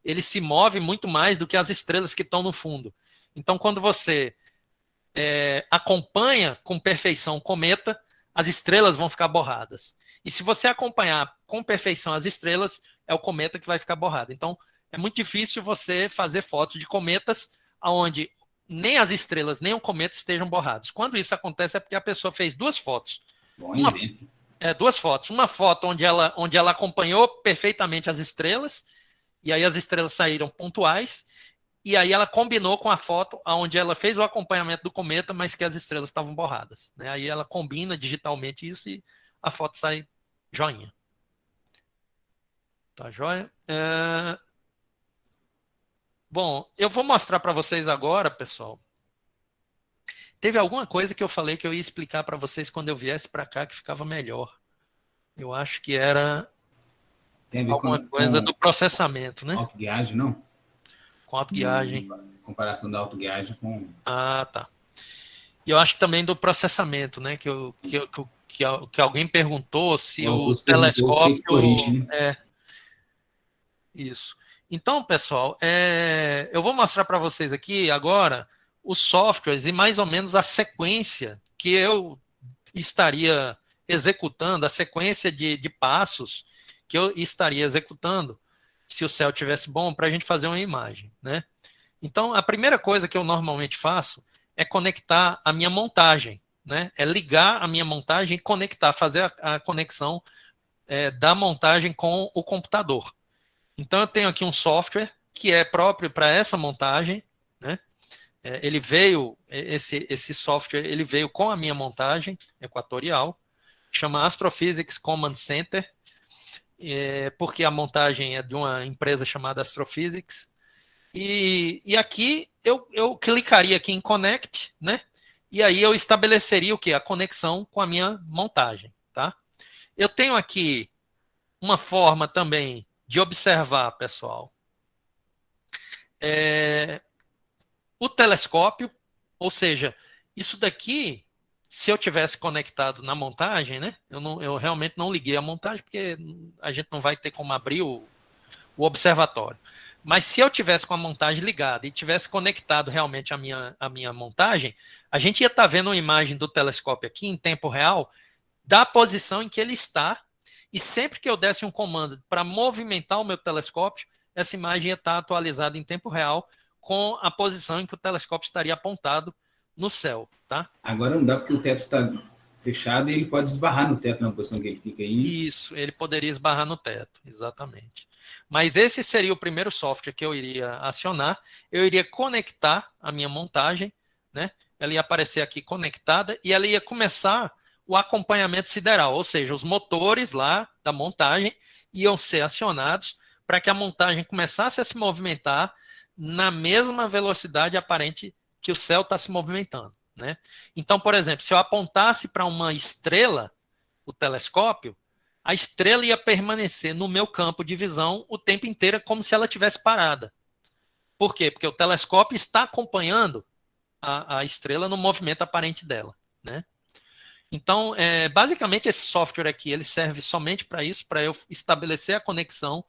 ele se move muito mais do que as estrelas que estão no fundo. Então, quando você acompanha com perfeição o cometa, as estrelas vão ficar borradas. E se você acompanhar com perfeição as estrelas, é o cometa que vai ficar borrado. Então, é muito difícil você fazer fotos de cometas onde nem as estrelas, nem o cometa estejam borrados. Quando isso acontece é porque a pessoa fez duas fotos. Bom exemplo. Duas fotos. Uma foto onde ela acompanhou perfeitamente as estrelas, e aí as estrelas saíram pontuais, e aí ela combinou com a foto onde ela fez o acompanhamento do cometa, mas que as estrelas estavam borradas. Né? Aí ela combina digitalmente isso e a foto sai joinha. Tá joia? Bom, eu vou mostrar para vocês agora, pessoal. Teve alguma coisa que eu falei que eu ia explicar para vocês quando eu viesse para cá que ficava melhor. Eu acho que era Tem a ver alguma coisa do processamento, né? autoguiagem, não? Com autoguiagem. Comparação da autoguiagem com... Ah, tá. E eu acho que também do processamento, né? Que alguém perguntou se o telescópio... corrige, né? Isso. Então, pessoal, eu vou mostrar para vocês aqui agora os softwares e mais ou menos a sequência que eu estaria executando, a sequência de passos que eu estaria executando se o céu tivesse bom para a gente fazer uma imagem, né? Então, a primeira coisa que eu normalmente faço é conectar a minha montagem, né? É ligar a minha montagem e conectar, fazer a conexão da montagem com o computador. Então, eu tenho aqui um software que é próprio para essa montagem, né? Ele veio, esse software, ele veio com a minha montagem equatorial, chama Astrophysics Command Center, porque a montagem é de uma empresa chamada Astrophysics. E aqui eu clicaria aqui em Connect, né? E aí eu estabeleceria o quê? A conexão com a minha montagem, tá? Eu tenho aqui uma forma também de observar, pessoal, o telescópio, ou seja, isso daqui, se eu tivesse conectado na montagem, né? Eu realmente não liguei a montagem, porque a gente não vai ter como abrir o observatório. Mas se eu tivesse com a montagem ligada e tivesse conectado realmente a minha montagem, a gente ia estar vendo uma imagem do telescópio aqui em tempo real, da posição em que ele está, e sempre que eu desse um comando para movimentar o meu telescópio, essa imagem ia estar atualizada em tempo real com a posição em que o telescópio estaria apontado no céu, tá? Agora não dá porque o teto está fechado e ele pode esbarrar no teto na posição que ele fica aí. Isso, ele poderia esbarrar no teto, exatamente. Mas esse seria o primeiro software que eu iria acionar. Eu iria conectar a minha montagem, né? Ela ia aparecer aqui conectada e ela ia começar o acompanhamento sideral, ou seja, os motores lá da montagem iam ser acionados para que a montagem começasse a se movimentar na mesma velocidade aparente que o céu está se movimentando, né? Então, por exemplo, se eu apontasse para uma estrela, o telescópio, a estrela ia permanecer no meu campo de visão o tempo inteiro como se ela tivesse parada. Por quê? Porque o telescópio está acompanhando a estrela no movimento aparente dela, né? Então, basicamente, esse software aqui, ele serve somente para isso, para eu estabelecer a conexão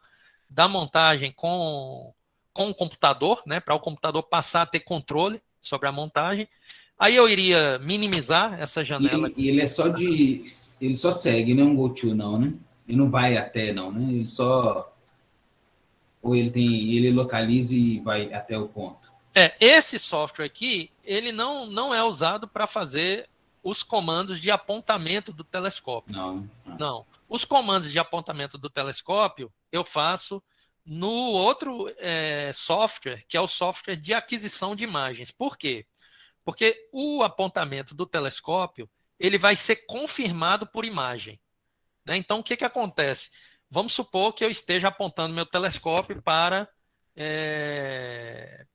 da montagem com o computador, né, para o computador passar a ter controle sobre a montagem. Aí eu iria minimizar essa janela. E ele ele só segue, não é um go-to, não, né? Ele não vai até, não, né? Ele só... Ou ele localiza e vai até o ponto. Esse software aqui, ele não é usado para fazer os comandos de apontamento do telescópio. Não. Os comandos de apontamento do telescópio eu faço no outro software, que é o software de aquisição de imagens. Por quê? Porque o apontamento do telescópio ele vai ser confirmado por imagem, né? Então, o que acontece? Vamos supor que eu esteja apontando meu telescópio para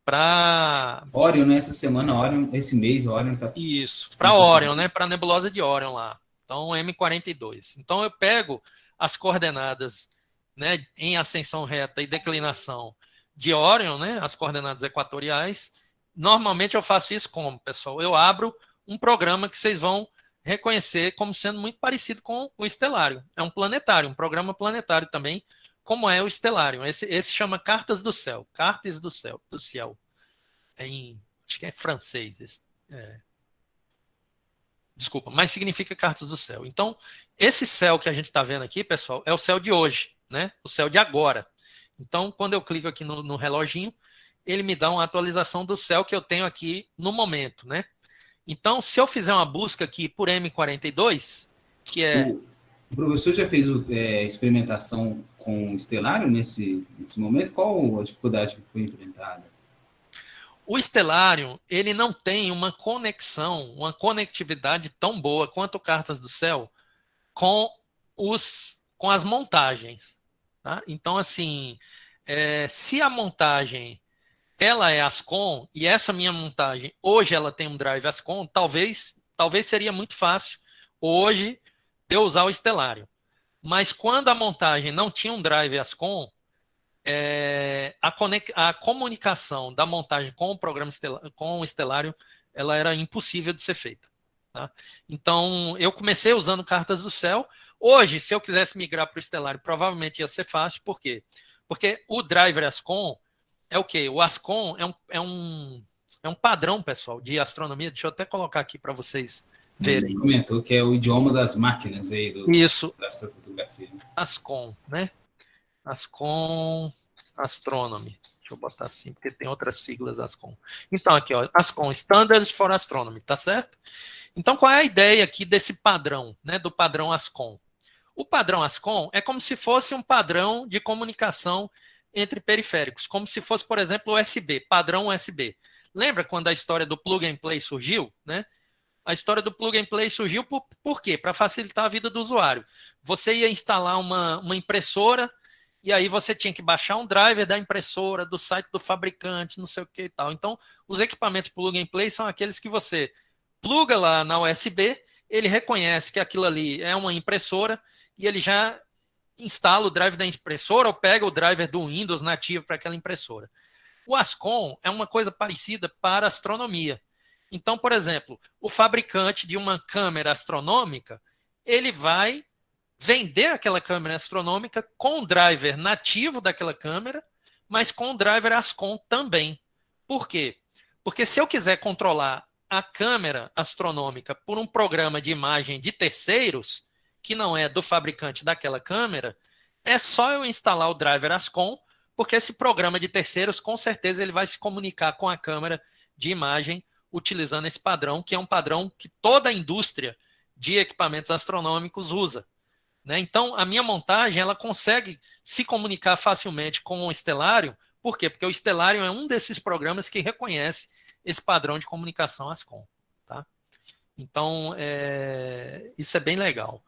para Orion, né? Essa semana, Orion, esse mês, Orion tá. isso, para Orion, né? Para a nebulosa de Orion lá. Então, M42. Então, eu pego as coordenadas, né, em ascensão reta e declinação de Orion, né, as coordenadas equatoriais. Normalmente eu faço isso como, pessoal? Eu abro um programa que vocês vão reconhecer como sendo muito parecido com o Estelário. É um planetário, um programa planetário também, como é o Estelário. Esse chama Cartas do Céu. Cartas do Céu. Acho que é francês. Desculpa, mas significa Cartas do Céu. Então, esse céu que a gente está vendo aqui, pessoal, é o céu de hoje, né? O céu de agora. Então, quando eu clico aqui no reloginho, ele me dá uma atualização do céu que eu tenho aqui no momento, né? Então, se eu fizer uma busca aqui por M42, que é... O professor já fez experimentação com Estelário nesse momento? Qual a dificuldade que foi enfrentada? O Stellarium, ele não tem uma conexão, uma conectividade tão boa quanto o Cartas do Céu com as montagens. Tá? Então, assim, se a montagem ela é Ascom, e essa minha montagem, hoje ela tem um drive Ascom, talvez seria muito fácil hoje eu usar o Stellarium. Mas quando a montagem não tinha um drive Ascom, a comunicação da montagem com o programa com o Stellarium, ela era impossível de ser feita. Tá? Então, eu comecei usando Cartas do Céu. Hoje, se eu quisesse migrar para o Stellarium, provavelmente ia ser fácil. Por quê? Porque o driver Ascom é o quê? O Ascom é um padrão, pessoal, de astronomia. Deixa eu até colocar aqui para vocês verem. Ele comentou que é o idioma das máquinas aí Isso. Da astrofotografia. Ascom, né? Ascom Astronomy. Deixa eu botar assim, porque tem outras siglas Ascom. Então, aqui, ó, Ascom, Standards for Astronomy, tá certo? Então, qual é a ideia aqui desse padrão, né, do padrão Ascom? O padrão Ascom é como se fosse um padrão de comunicação entre periféricos, como se fosse, por exemplo, o USB, padrão USB. Lembra quando a história do plug and play surgiu, né? A história do plug and play surgiu por quê? Para facilitar a vida do usuário. Você ia instalar uma impressora, e aí você tinha que baixar um driver da impressora, do site do fabricante, não sei o que e tal. Então, os equipamentos plug and play são aqueles que você pluga lá na USB, ele reconhece que aquilo ali é uma impressora, e ele já instala o drive da impressora, ou pega o driver do Windows nativo para aquela impressora. O Ascom é uma coisa parecida para astronomia. Então, por exemplo, o fabricante de uma câmera astronômica, ele vai vender aquela câmera astronômica com o driver nativo daquela câmera, mas com o driver Ascom também. Por quê? Porque se eu quiser controlar a câmera astronômica por um programa de imagem de terceiros, que não é do fabricante daquela câmera, é só eu instalar o driver Ascom, porque esse programa de terceiros, com certeza, ele vai se comunicar com a câmera de imagem utilizando esse padrão, que é um padrão que toda a indústria de equipamentos astronômicos usa. Né? Então, a minha montagem ela consegue se comunicar facilmente com o Stellarium. Por quê? Porque o Stellarium é um desses programas que reconhece esse padrão de comunicação Ascom. Tá? Então, isso é bem legal.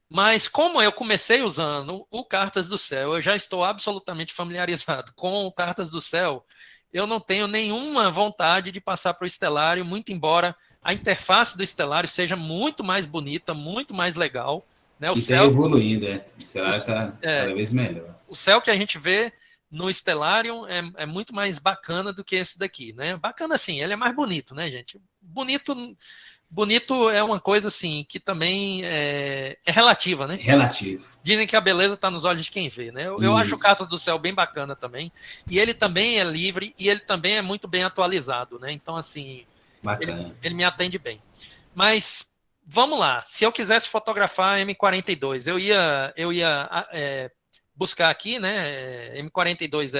Mas como eu comecei usando o Cartas do Céu, eu já estou absolutamente familiarizado com o Cartas do Céu, eu não tenho nenhuma vontade de passar para o Stellarium, muito embora a interface do Stellarium seja muito mais bonita, muito mais legal. Né? E está evoluindo, O Stellarium está cada vez melhor. O céu que a gente vê no Stellarium é muito mais bacana do que esse daqui, né? Bacana assim, ele é mais bonito, né, gente? Bonito é uma coisa assim que também é relativa, né? Relativo. Dizem que a beleza está nos olhos de quem vê, né? Eu acho o Cartas do Céu bem bacana também. E ele também é livre e ele também é muito bem atualizado, né? Então, assim, ele me atende bem. Mas vamos lá. Se eu quisesse fotografar M42, eu ia buscar aqui, né? M42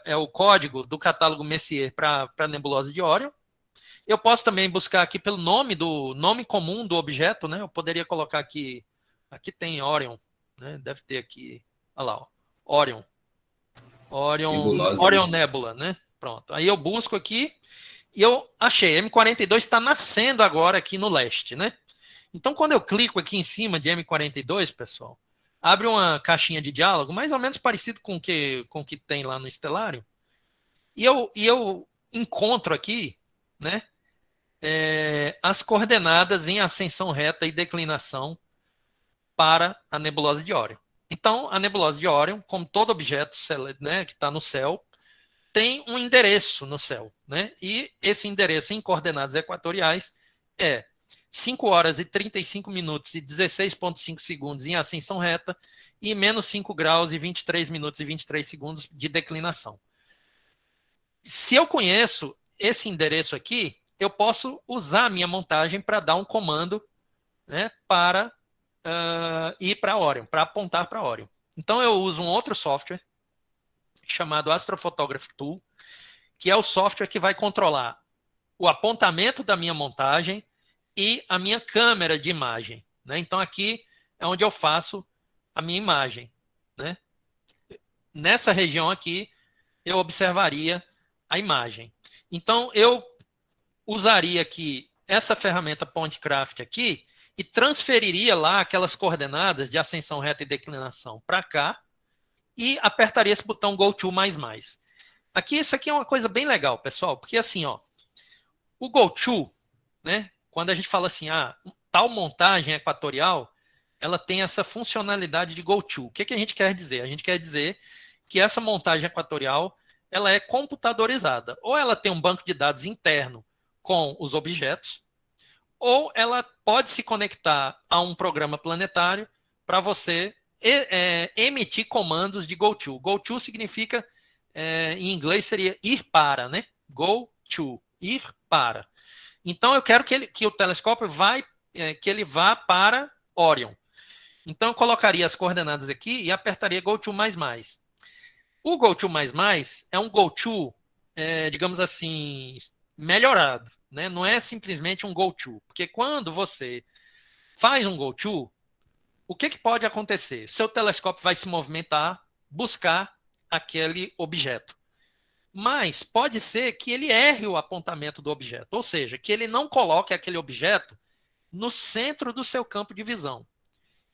é o código do catálogo Messier para a nebulosa de Orion. Eu posso também buscar aqui pelo nome comum do objeto, né? Eu poderia colocar aqui tem Orion, né? Deve ter aqui, olha lá, ó, Orion Nebula, né? Pronto. Aí eu busco aqui e eu achei, M42 está nascendo agora aqui no leste, né? Então, quando eu clico aqui em cima de M42, pessoal, abre uma caixinha de diálogo, mais ou menos parecido com o que tem lá no Stellarium, e eu encontro aqui, né, as coordenadas em ascensão reta e declinação para a nebulosa de Órion. Então, a nebulosa de Órion, como todo objeto, né, que está no céu, tem um endereço no céu, né? E esse endereço em coordenadas equatoriais é 5 horas e 35 minutos e 16,5 segundos em ascensão reta e menos 5 graus e 23 minutos e 23 segundos de declinação. Se eu conheço esse endereço aqui, eu posso usar a minha montagem para dar um comando, né, para ir para Órion, para apontar para Órion. Então eu uso um outro software chamado Astrophotography Tool, que é o software que vai controlar o apontamento da minha montagem e a minha câmera de imagem, né? Então aqui é onde eu faço a minha imagem, né? Nessa região aqui eu observaria a imagem. Então eu usaria aqui essa ferramenta PointCraft aqui e transferiria lá aquelas coordenadas de ascensão reta e declinação para cá e apertaria esse botão Go To++. Aqui, isso aqui é uma coisa bem legal, pessoal, porque assim, ó, o Go To, né, quando a gente fala assim, tal montagem equatorial, ela tem essa funcionalidade de Go To. O que a gente quer dizer? A gente quer dizer que essa montagem equatorial, ela é computadorizada. Ou ela tem um banco de dados interno com os objetos, ou ela pode se conectar a um programa planetário para você emitir comandos de Go To. Go To significa, em inglês seria ir para, né? Go To, ir para. Então eu quero que o telescópio que ele vá para Órion. Então eu colocaria as coordenadas aqui e apertaria Go To++. O Go To++ é um Go To, digamos assim, melhorado, né? Não é simplesmente um Go To, porque quando você faz um Go To, o que pode acontecer? Seu telescópio vai se movimentar, buscar aquele objeto. Mas pode ser que ele erre o apontamento do objeto, ou seja, que ele não coloque aquele objeto no centro do seu campo de visão.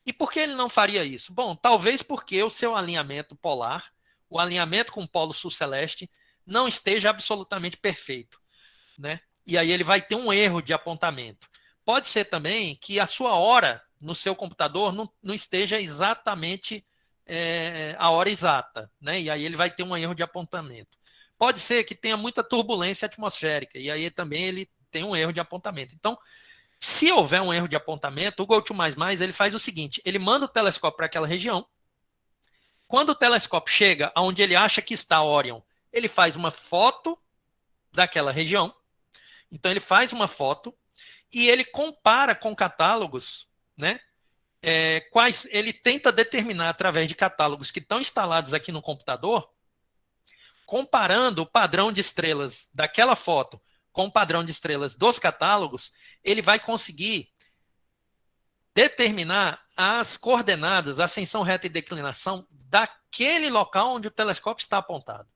E por que ele não faria isso? Bom, talvez porque o seu alinhamento polar, o alinhamento com o polo sul celeste, não esteja absolutamente perfeito, né? E aí ele vai ter um erro de apontamento. Pode ser também que a sua hora no seu computador não esteja exatamente a hora exata, né? E aí ele vai ter um erro de apontamento. Pode ser que tenha muita turbulência atmosférica, e aí também ele tem um erro de apontamento. Então, se houver um erro de apontamento, o Go To++ ele faz o seguinte, ele manda o telescópio para aquela região. Quando o telescópio chega aonde ele acha que está Órion, ele faz uma foto daquela região. Então ele faz uma foto e ele compara com catálogos, né? Quais ele tenta determinar através de catálogos que estão instalados aqui no computador, comparando o padrão de estrelas daquela foto com o padrão de estrelas dos catálogos, ele vai conseguir determinar as coordenadas, ascensão reta e declinação daquele local onde o telescópio está apontado.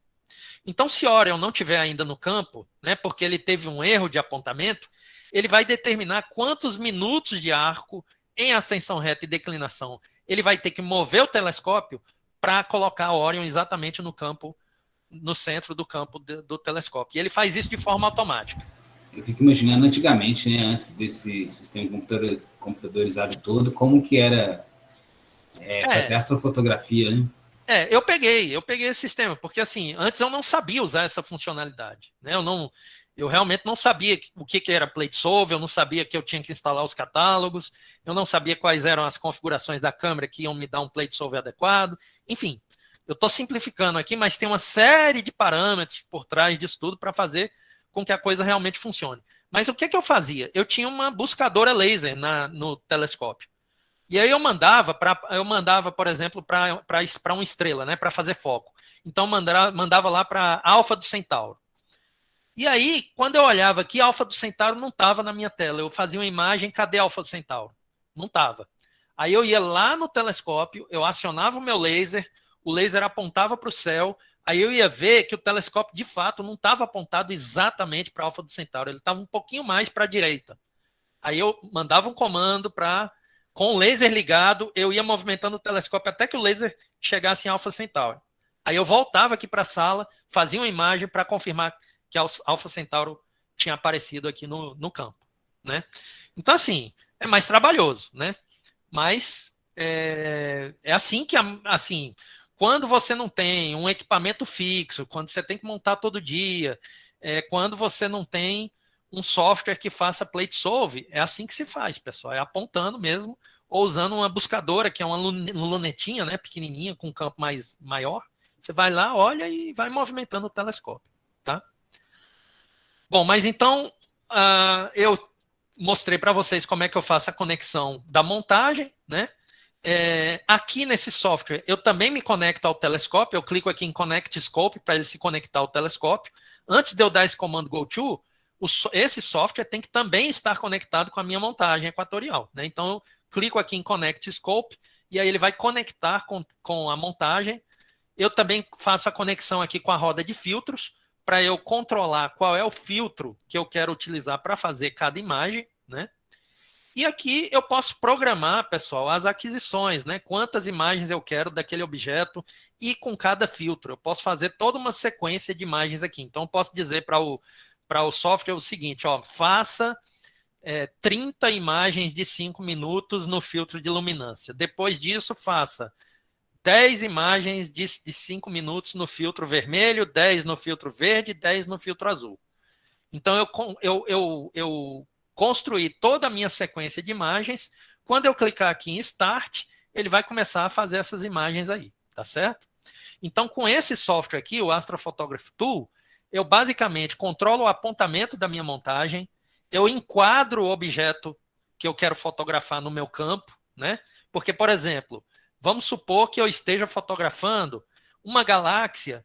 Então, se Órion não estiver ainda no campo, né, porque ele teve um erro de apontamento, ele vai determinar quantos minutos de arco em ascensão reta e declinação ele vai ter que mover o telescópio para colocar Órion exatamente no campo, no centro do campo do telescópio. E ele faz isso de forma automática. Eu fico imaginando antigamente, né, antes desse sistema computadorizado todo, como que era fazer astrofotografia, né? Eu peguei esse sistema, porque assim, antes eu não sabia usar essa funcionalidade, né? Eu realmente não sabia o que era plate solve, eu não sabia que eu tinha que instalar os catálogos, eu não sabia quais eram as configurações da câmera que iam me dar um plate solve adequado, enfim, eu estou simplificando aqui, mas tem uma série de parâmetros por trás disso tudo para fazer com que a coisa realmente funcione. Mas o que eu fazia? Eu tinha uma buscadora laser no telescópio. E aí eu mandava, por exemplo, para uma estrela, né, para fazer foco. Então mandava lá para Alfa do Centauro. E aí, quando eu olhava aqui, Alfa do Centauro não estava na minha tela. Eu fazia uma imagem, cadê Alfa do Centauro? Não estava. Aí eu ia lá no telescópio, eu acionava o meu laser, o laser apontava para o céu, aí eu ia ver que o telescópio, de fato, não estava apontado exatamente para Alfa do Centauro, ele estava um pouquinho mais para a direita. Aí eu mandava um comando para com o laser ligado, eu ia movimentando o telescópio até que o laser chegasse em Alpha Centauri. Aí eu voltava aqui para a sala, fazia uma imagem para confirmar que Alpha Centauri tinha aparecido aqui no campo, né? Então, assim, é mais trabalhoso, né? Mas é assim que, assim, quando você não tem um equipamento fixo, quando você tem que montar todo dia, quando você não tem um software que faça plate solve, é assim que se faz, pessoal, é apontando mesmo, ou usando uma buscadora, que é uma lunetinha, né, pequenininha, com um campo maior, você vai lá, olha e vai movimentando o telescópio, tá? Bom, mas então, eu mostrei para vocês como é que eu faço a conexão da montagem, né? Aqui nesse software, eu também me conecto ao telescópio, eu clico aqui em Connect Scope para ele se conectar ao telescópio. Antes de eu dar esse comando GoTo, esse software tem que também estar conectado com a minha montagem equatorial, né? Então, eu clico aqui em Connect Scope e aí ele vai conectar com a montagem. Eu também faço a conexão aqui com a roda de filtros para eu controlar qual é o filtro que eu quero utilizar para fazer cada imagem, né? E aqui eu posso programar, pessoal, as aquisições, né? Quantas imagens eu quero daquele objeto e com cada filtro. Eu posso fazer toda uma sequência de imagens aqui. Então, eu posso dizer para o software o seguinte, ó, faça 30 imagens de 5 minutos no filtro de luminância. Depois disso, faça 10 imagens de 5 minutos no filtro vermelho, 10 no filtro verde, 10 no filtro azul. Então, eu construí toda a minha sequência de imagens. Quando eu clicar aqui em Start, ele vai começar a fazer essas imagens aí, tá certo? Então, com esse software aqui, o Astrophotography Tool, eu basicamente controlo o apontamento da minha montagem, eu enquadro o objeto que eu quero fotografar no meu campo, né? Porque, por exemplo, vamos supor que eu esteja fotografando uma galáxia,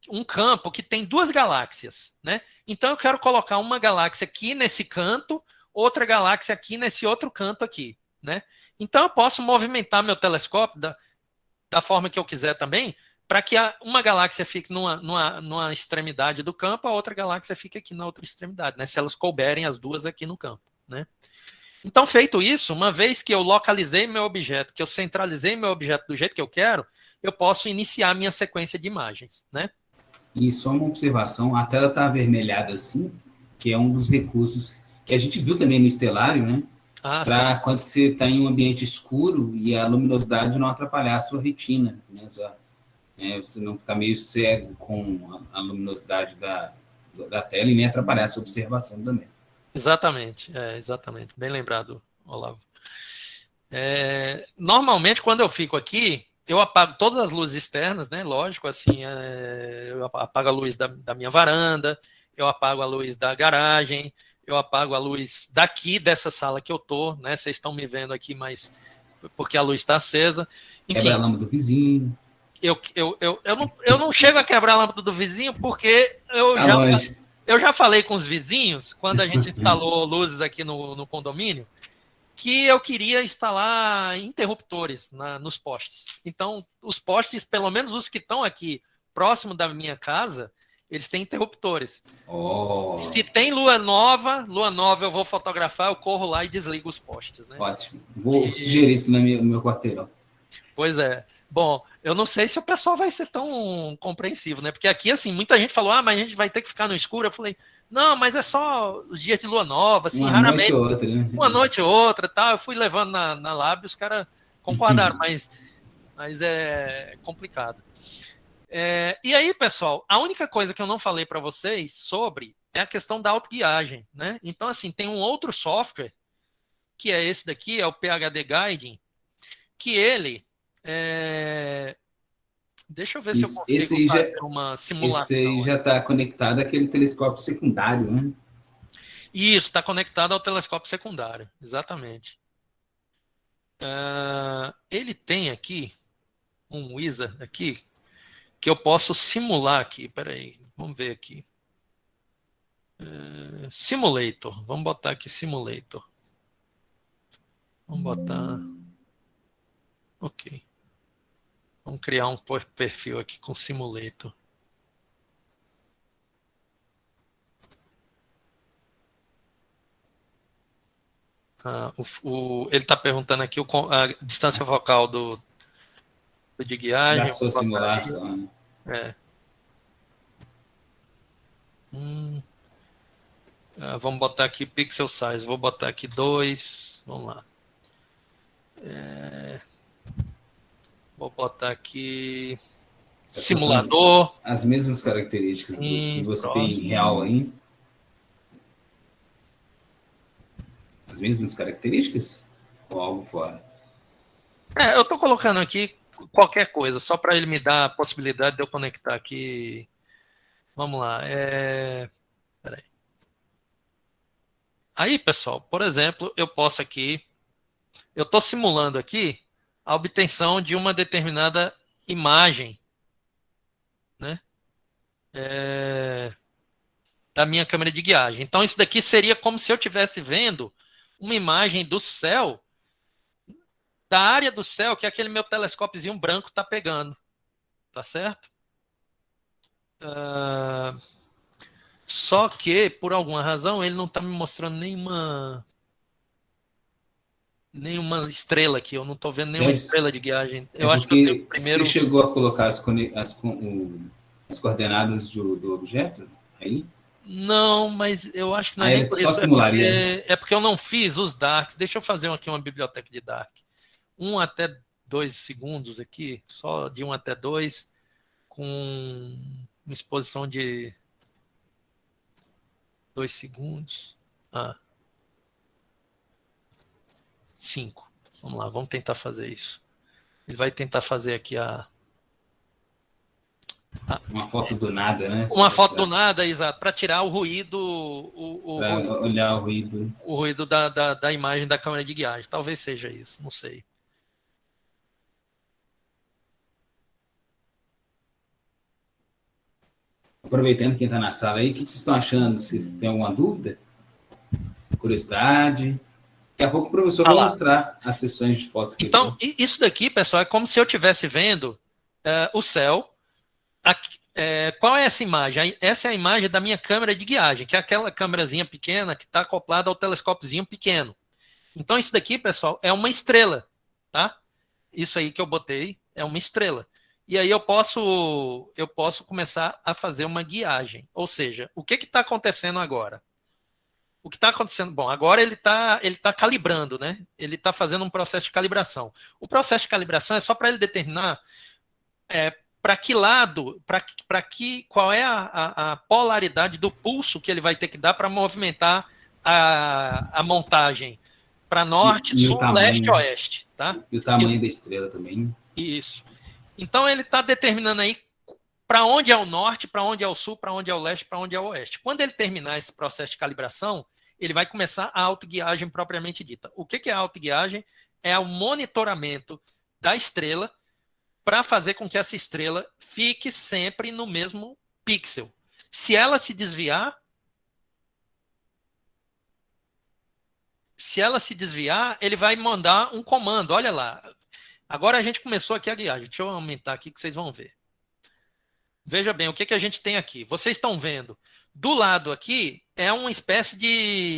um campo que tem 2 galáxias, né? Então eu quero colocar uma galáxia aqui nesse canto, outra galáxia aqui nesse outro canto aqui, né? Então eu posso movimentar meu telescópio da forma que eu quiser também, para que uma galáxia fique numa extremidade do campo, a outra galáxia fique aqui na outra extremidade, né? Se elas couberem as duas aqui no campo, né? Então, feito isso, uma vez que eu localizei meu objeto, que eu centralizei meu objeto do jeito que eu quero, eu posso iniciar a minha sequência de imagens, né? E só uma observação, a tela está avermelhada assim, que é um dos recursos que a gente viu também no Estelário, né? Para quando você está em um ambiente escuro e a luminosidade não atrapalhar a sua retina, né? Você não ficar meio cego com a luminosidade da tela e nem atrapalhar a sua observação também. Exatamente, exatamente. Bem lembrado, Olavo. Normalmente, quando eu fico aqui, eu apago todas as luzes externas, né? Lógico, assim, eu apago a luz da minha varanda, eu apago a luz da garagem, eu apago a luz daqui dessa sala que eu tô, né? Vocês estão me vendo aqui, mas porque a luz está acesa. Enfim, quebra a lâmpada do vizinho. Eu não chego a quebrar a lâmpada do vizinho porque eu já falei com os vizinhos, quando a gente instalou luzes aqui no condomínio, que eu queria instalar interruptores nos postes. Então, os postes, pelo menos os que estão aqui próximo da minha casa, eles têm interruptores. Se tem lua nova eu vou fotografar, eu corro lá e desligo os postes, né? Ótimo. Vou sugerir isso no meu quarteirão. Pois é. Bom, eu não sei se o pessoal vai ser tão compreensivo, né? Porque aqui, assim, muita gente falou, mas a gente vai ter que ficar no escuro. Eu falei, não, mas é só os dias de lua nova, assim, raramente. Uma noite ou outra, né? Uma noite ou outra, tá? Eu fui levando na lábia, os caras concordaram, mas é complicado. E aí, pessoal, a única coisa que eu não falei para vocês sobre é a questão da autoguiagem, né? Então, assim, tem um outro software, que é esse daqui, é o PHD Guiding, que ele... Deixa eu ver se eu consigo fazer uma simulação. Esse aí já está conectado àquele telescópio secundário, né? Isso, está conectado ao telescópio secundário, exatamente. Ele tem aqui um wizard aqui que eu posso simular aqui. Peraí, vamos ver aqui. Simulator, vamos botar aqui Simulator. Vamos botar... Ok. Vamos criar um perfil aqui com Simulator. Ele está perguntando aqui a distância focal do de guiagem. Da sua simulação. É. Vamos botar aqui pixel size. Vou botar aqui 2. Vamos lá. Vou botar aqui simulador. As mesmas características que você tem em real aí. As mesmas características? Ou algo fora? Eu estou colocando aqui qualquer coisa, só para ele me dar a possibilidade de eu conectar aqui. Vamos lá. Peraí. Aí, pessoal, por exemplo, eu posso aqui, eu estou simulando aqui a obtenção de uma determinada imagem, né, da minha câmera de guiagem. Então, isso daqui seria como se eu estivesse vendo uma imagem do céu, da área do céu que aquele meu telescópiozinho branco está pegando. Tá certo? Só que, por alguma razão, ele não está me mostrando nenhuma estrela aqui. Eu não estou vendo nenhuma estrela de guiagem. Eu acho que eu tenho primeiro... Você chegou a colocar as coordenadas do objeto aí? Não, mas eu acho que não é nem por só isso. Simularia. É porque eu não fiz os darks. Deixa eu fazer aqui uma biblioteca de dark. 1 até 2 segundos aqui, só de 1 até 2, com uma exposição de 2 segundos. 5. Vamos lá, vamos tentar fazer isso. Ele vai tentar fazer aqui uma foto do nada, né? Uma foto do nada, exato, para tirar o ruído, olhar o ruído. O ruído da imagem da câmera de guiagem. Talvez seja isso, não sei. Aproveitando quem está na sala aí, o que vocês estão achando? Vocês têm alguma dúvida? Curiosidade? Daqui a pouco o professor vai mostrar as sessões de fotos. Então, isso daqui, pessoal, é como se eu estivesse vendo o céu. Qual é essa imagem? Essa é a imagem da minha câmera de guiagem, que é aquela câmerazinha pequena que está acoplada ao telescópiozinho pequeno. Então, isso daqui, pessoal, é uma estrela, tá? Isso aí que eu botei é uma estrela. E aí eu posso começar a fazer uma guiagem. Ou seja, o que está acontecendo agora? O que está acontecendo? Bom, agora ele tá calibrando, né? Ele está fazendo um processo de calibração. O processo de calibração é só para ele determinar para que lado, qual é a polaridade do pulso que ele vai ter que dar para movimentar a montagem para norte, sul, leste, oeste. Tá? E o tamanho da estrela também. Isso. Então, ele está determinando aí para onde é o norte, para onde é o sul, para onde é o leste, para onde é o oeste. Quando ele terminar esse processo de calibração, ele vai começar a autoguiagem propriamente dita. O que é a autoguiagem? É o monitoramento da estrela para fazer com que essa estrela fique sempre no mesmo pixel. Se ela se desviar, ele vai mandar um comando. Olha lá. Agora a gente começou aqui a guiagem. Deixa eu aumentar aqui que vocês vão ver. Veja bem, o que a gente tem aqui. Vocês estão vendo. Do lado aqui é uma espécie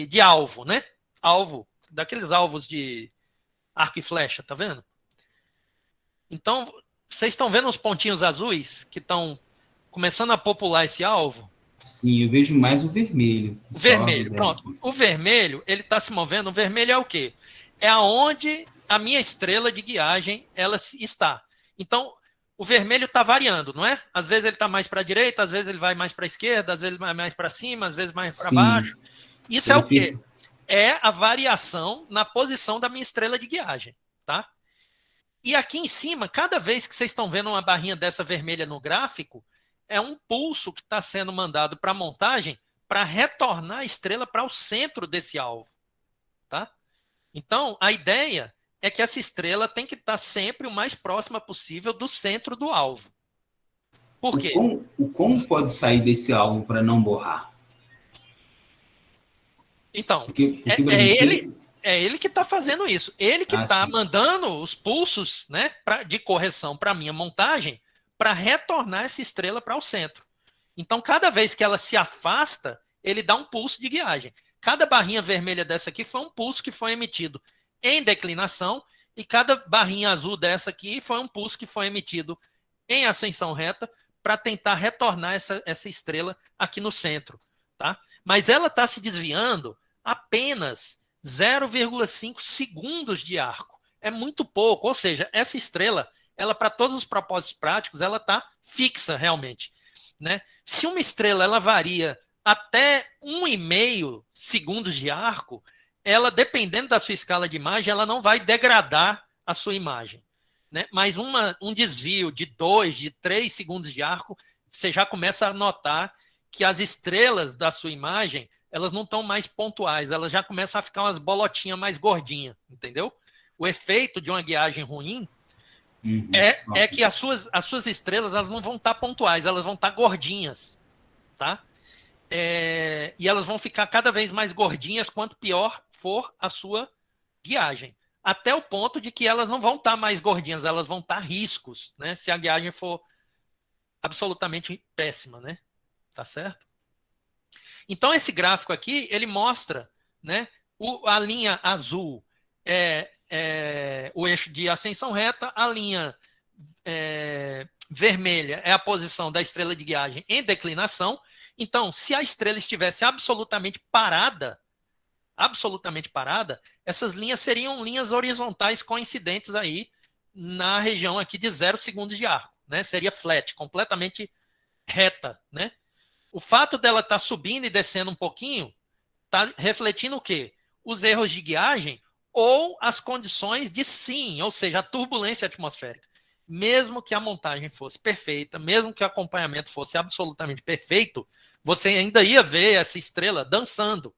de alvo, né? Alvo, daqueles alvos de arco e flecha, tá vendo? Então, vocês estão vendo os pontinhos azuis que estão começando a popular esse alvo? Sim, eu vejo mais o vermelho. O vermelho, pronto. O vermelho, ele está se movendo. O vermelho é o quê? É aonde a minha estrela de guiagem ela está. Então, o vermelho está variando, não é? Às vezes ele está mais para a direita, às vezes ele vai mais para a esquerda, às vezes ele vai mais para cima, às vezes mais para baixo. Isso é o quê? É a variação na posição da minha estrela de guiagem, tá? E aqui em cima, cada vez que vocês estão vendo uma barrinha dessa vermelha no gráfico, é um pulso que está sendo mandado para a montagem para retornar a estrela para o centro desse alvo, tá? Então, a ideia é que essa estrela tem que estar sempre o mais próxima possível do centro do alvo. Por quê? Como pode sair desse alvo para não borrar? Então, porque ele que está fazendo isso. Ele que está mandando os pulsos, né, de correção para a minha montagem para retornar essa estrela para o centro. Então, cada vez que ela se afasta, ele dá um pulso de guiagem. cada barrinha vermelha dessa aqui foi um pulso que foi emitido em declinação, e cada barrinha azul dessa aqui foi um pulso que foi emitido em ascensão reta para tentar retornar essa estrela aqui no centro. Tá? Mas ela está se desviando apenas 0,5 segundos de arco. É muito pouco, ou seja, essa estrela, ela para todos os propósitos práticos, ela está fixa realmente. Né? Se uma estrela ela varia até 1,5 segundos de arco, ela, dependendo da sua escala de imagem, ela não vai degradar a sua imagem. Né? Mas um desvio de 2, de 3 segundos de arco, você já começa a notar que as estrelas da sua imagem, elas não estão mais pontuais, elas já começam a ficar umas bolotinhas mais gordinhas, entendeu? O efeito de uma guiagem ruim é que as suas estrelas elas não vão estar pontuais, elas vão estar gordinhas, tá? E elas vão ficar cada vez mais gordinhas quanto pior for a sua guiagem. Até o ponto de que elas não vão estar mais gordinhas, elas vão estar riscos, né? Se a guiagem for absolutamente péssima, né? Tá certo? Então, esse gráfico aqui, ele mostra, né? A linha azul é o eixo de ascensão reta, a linha vermelha é a posição da estrela de guiagem em declinação. Então, se a estrela estivesse absolutamente parada, essas linhas seriam linhas horizontais coincidentes aí na região aqui de 0 segundos de arco, né? Seria flat, completamente reta, né? O fato dela estar subindo e descendo um pouquinho está refletindo o quê? Os erros de guiagem ou as condições de sim, ou seja, a turbulência atmosférica. Mesmo que a montagem fosse perfeita, mesmo que o acompanhamento fosse absolutamente perfeito, você ainda ia ver essa estrela dançando.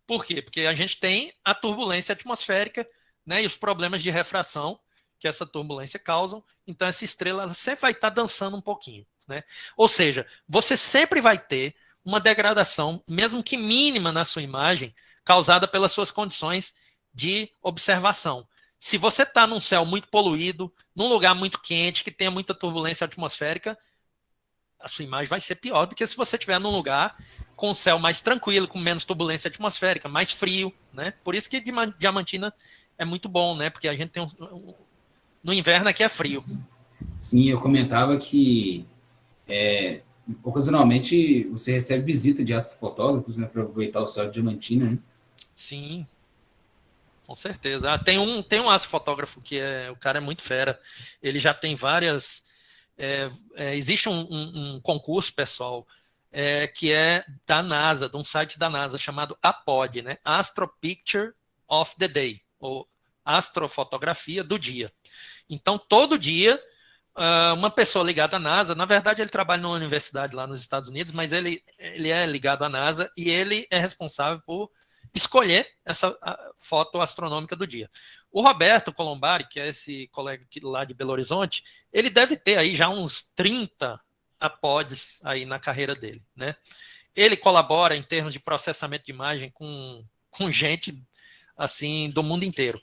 Por quê? Porque a gente tem a turbulência atmosférica, né, e os problemas de refração que essa turbulência causa. Então, essa estrela ela sempre vai estar dançando um pouquinho. Né? Ou seja, você sempre vai ter uma degradação, mesmo que mínima na sua imagem, causada pelas suas condições de observação. Se você está num céu muito poluído, num lugar muito quente, que tenha muita turbulência atmosférica, a sua imagem vai ser pior do que se você estiver num lugar com o céu mais tranquilo, com menos turbulência atmosférica, mais frio. Né? Por isso que Diamantina é muito bom, né? Porque a gente tem no inverno aqui é frio. Sim, eu comentava que ocasionalmente você recebe visita de astrofotógrafos, né, para aproveitar o céu de Diamantina, né? Sim, com certeza. Tem um astrofotógrafo que o cara é muito fera. Ele já tem várias. Existe um concurso, pessoal, que é da NASA, de um site da NASA chamado APOD, né? Astro Picture of the Day, ou Astrofotografia do Dia. Então, todo dia uma pessoa ligada à NASA, na verdade ele trabalha numa universidade lá nos Estados Unidos, mas ele é ligado à NASA e ele é responsável por escolher essa foto astronômica do dia. O Roberto Colombari, que é esse colega lá de Belo Horizonte, ele deve ter aí já uns 30 apods aí na carreira dele, né? Ele colabora em termos de processamento de imagem com gente assim do mundo inteiro.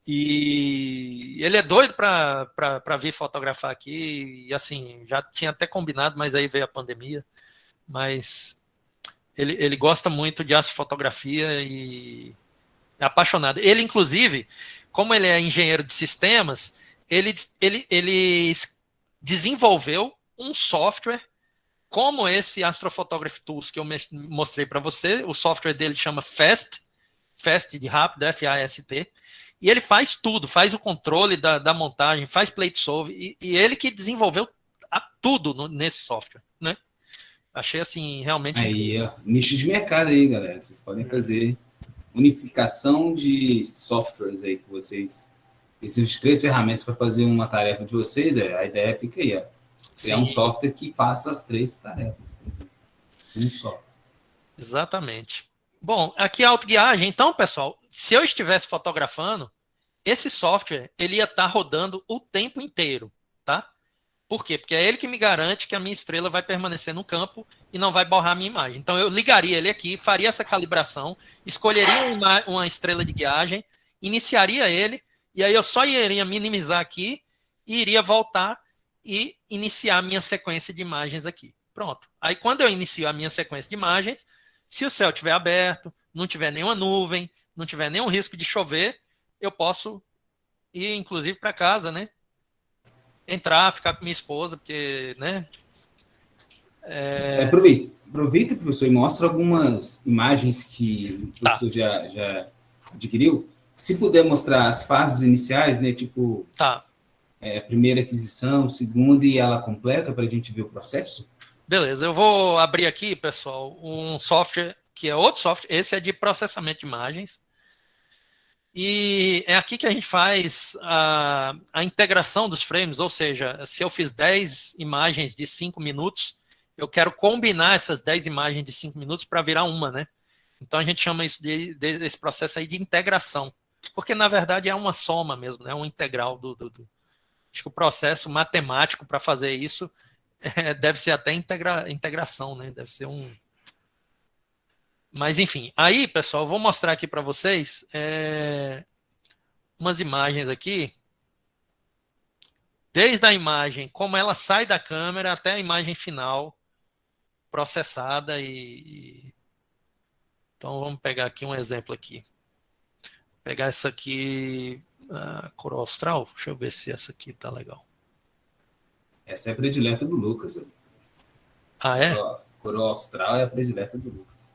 E ele é doido para vir fotografar aqui, e assim, já tinha até combinado, mas aí veio a pandemia, mas ele gosta muito de astrofotografia e é apaixonado. Ele, inclusive, como ele é engenheiro de sistemas, ele desenvolveu um software como esse Astrophotography Tools que eu mostrei para você. O software dele chama FAST de rápido, FAST, e ele faz tudo, faz o controle da montagem, faz plate solve, e ele que desenvolveu tudo nesse software, né? Achei assim, realmente... Aí, nicho de mercado aí, galera. Vocês podem fazer unificação de softwares aí que vocês... Esses 3 ferramentas para fazer uma tarefa de vocês, a ideia fica aí, criar um software que faça as 3 tarefas. Um só. Exatamente. Bom, aqui a autoguiagem. Então, pessoal, se eu estivesse fotografando, esse software ele ia estar rodando o tempo inteiro, tá? Por quê? Porque é ele que me garante que a minha estrela vai permanecer no campo e não vai borrar a minha imagem. Então, eu ligaria ele aqui, faria essa calibração, escolheria uma estrela de guiagem, iniciaria ele, e aí eu só iria minimizar aqui e iria voltar e iniciar a minha sequência de imagens aqui. Pronto. Aí, quando eu inicio a minha sequência de imagens, Se o céu estiver aberto, não tiver nenhuma nuvem, não tiver nenhum risco de chover, eu posso ir, inclusive, para casa, né? Entrar, ficar com minha esposa, porque, né? Aproveita, professor, e mostra algumas imagens que o professor já adquiriu. Se puder mostrar as fases iniciais, né? Tipo, primeira aquisição, segunda e ela completa, para a gente ver o processo. Beleza, eu vou abrir aqui, pessoal, um software que é outro software. Esse é de processamento de imagens. E é aqui que a gente faz a integração dos frames, ou seja, se eu fiz 10 imagens de 5 minutos, eu quero combinar essas 10 imagens de 5 minutos para virar uma, né? Então a gente chama isso desse processo aí de integração, porque na verdade é uma soma mesmo, né? Um integral acho que o processo matemático para fazer isso deve ser até integração, né? Deve ser um... Mas, enfim, aí, pessoal, eu vou mostrar aqui para vocês umas imagens aqui, desde a imagem, como ela sai da câmera até a imagem final processada. Então, vamos pegar aqui um exemplo aqui. Vou pegar essa aqui, a cor austral. Deixa eu ver se essa aqui tá legal. Essa é a predileta do Lucas. Ah, é? Coroa austral é a predileta do Lucas.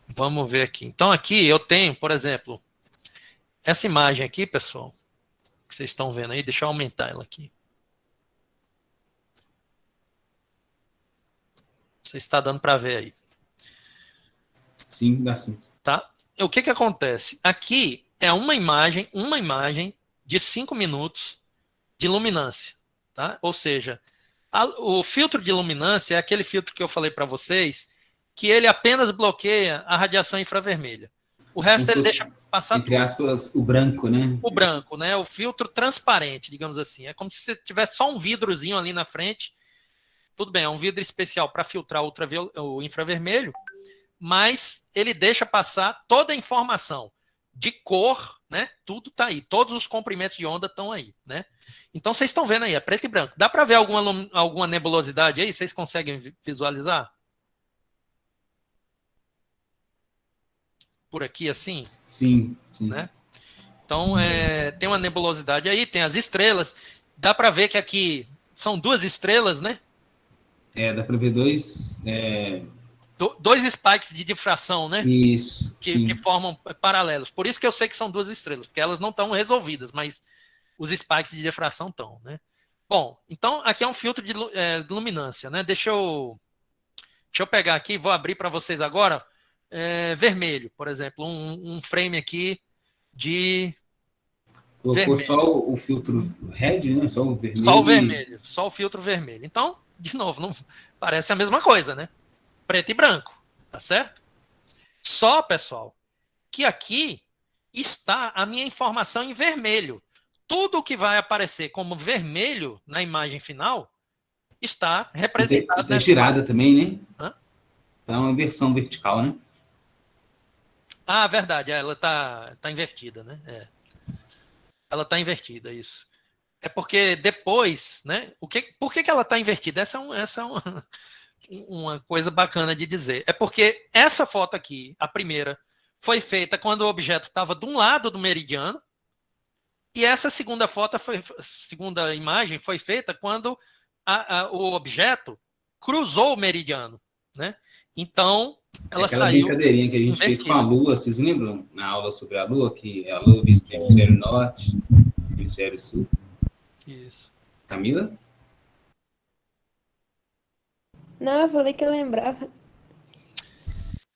Vamos ver aqui. Então, aqui eu tenho, por exemplo, essa imagem aqui, pessoal, que vocês estão vendo aí. Deixa eu aumentar ela aqui. Você está dando para ver aí. Sim, dá sim. Tá? O que acontece? Aqui é uma imagem de 5 minutos de luminância. Tá? Ou seja, o filtro de luminância é aquele filtro que eu falei para vocês, que ele apenas bloqueia a radiação infravermelha. O resto ele deixa passar entre aspas, o branco, né? O branco, né? O filtro transparente, digamos assim. É como se você tivesse só um vidrozinho ali na frente. Tudo bem, é um vidro especial para filtrar o infravermelho, mas ele deixa passar toda a informação de cor, né? Tudo está aí. Todos os comprimentos de onda estão aí, né? Então, vocês estão vendo aí, é preto e branco. Dá para ver alguma nebulosidade aí? Vocês conseguem visualizar? Por aqui, assim? Sim. Né? Então, tem uma nebulosidade aí, tem as estrelas. Dá para ver que aqui são 2 estrelas, né? Dá para ver 2... 2 spikes de difração, né? Isso. Que formam paralelos. Por isso que eu sei que são 2 estrelas, porque elas não estão resolvidas, mas os spikes de difração estão, né? Bom, então aqui é um filtro de luminância, né? Deixa eu pegar aqui, vou abrir para vocês agora. Vermelho, por exemplo, um frame aqui de colocou vermelho. Só o filtro red, né? Só o vermelho. Só o vermelho, só o filtro vermelho. Então, de novo, não parece a mesma coisa, né? Preto e branco, tá certo? Só, pessoal, que aqui está a minha informação em vermelho. Tudo que vai aparecer como vermelho na imagem final está representado nessa girada imagem. Também, né? Hã? Tá uma inversão vertical, né? Ah, verdade, ela tá invertida, né? Ela tá invertida, isso. É porque depois, né? Por que ela tá invertida? Essa é uma coisa bacana de dizer. É porque essa foto aqui, a primeira, foi feita quando o objeto estava de um lado do meridiano, e essa segunda imagem foi feita quando o objeto cruzou o meridiano, né? Então, ela aquela saiu... brincadeirinha que a gente fez com a Lua, vocês lembram? Na aula sobre a Lua, que a Lua vista o hemisfério norte, hemisfério sul. Isso. Camila? Não, eu falei que eu lembrava.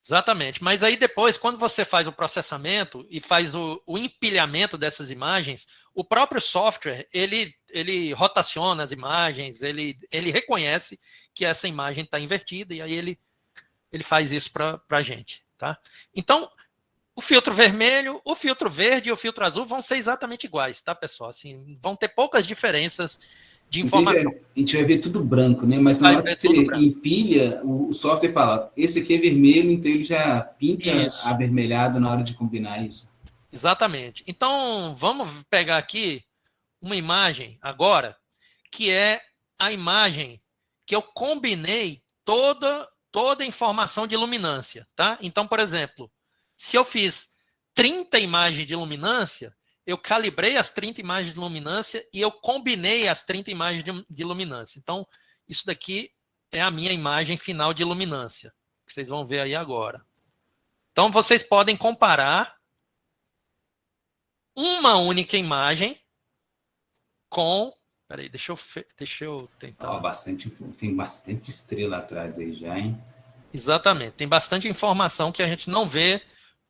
Exatamente. Mas aí depois, quando você faz o processamento e faz o empilhamento dessas imagens, o próprio software, ele rotaciona as imagens, ele reconhece que essa imagem está invertida e aí ele faz isso para a gente. Tá? Então, o filtro vermelho, o filtro verde e o filtro azul vão ser exatamente iguais, tá, pessoal? Assim, vão ter poucas diferenças de informação. A gente vai ver tudo branco, né? Mas na hora que você empilha, o software fala, esse aqui é vermelho, então ele já pinta avermelhado na hora de combinar isso. Exatamente. Então, vamos pegar aqui uma imagem agora, que é a imagem que eu combinei toda toda a informação de luminância, tá? Então, por exemplo, se eu fiz 30 imagens de luminância, eu calibrei as 30 imagens de luminância e eu combinei as 30 imagens de luminância. Então, isso daqui é a minha imagem final de luminância, que vocês vão ver aí agora. Então, vocês podem comparar uma única imagem com... Peraí, deixa eu tentar... Tem bastante estrela atrás aí já, hein? Exatamente. Tem bastante informação que a gente não vê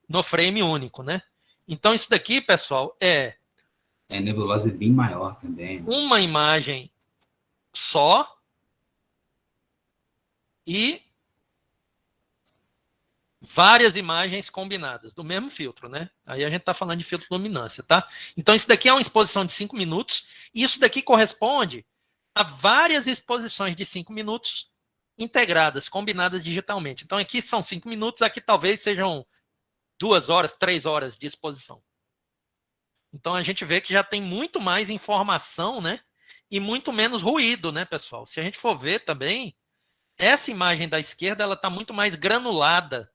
no frame único, né? Então, isso daqui, pessoal, A nebulosa é bem maior também. uma imagem só e várias imagens combinadas do mesmo filtro, né? Aí a gente está falando de filtro de luminância, tá? Então, isso daqui é uma exposição de 5 minutos, e isso daqui corresponde a várias exposições de 5 minutos integradas, combinadas digitalmente. Então, aqui são 5 minutos, aqui talvez sejam 2 horas, 3 horas de exposição. Então, a gente vê que já tem muito mais informação, né? E muito menos ruído, né, pessoal? Se a gente for ver também, essa imagem da esquerda, ela está muito mais granulada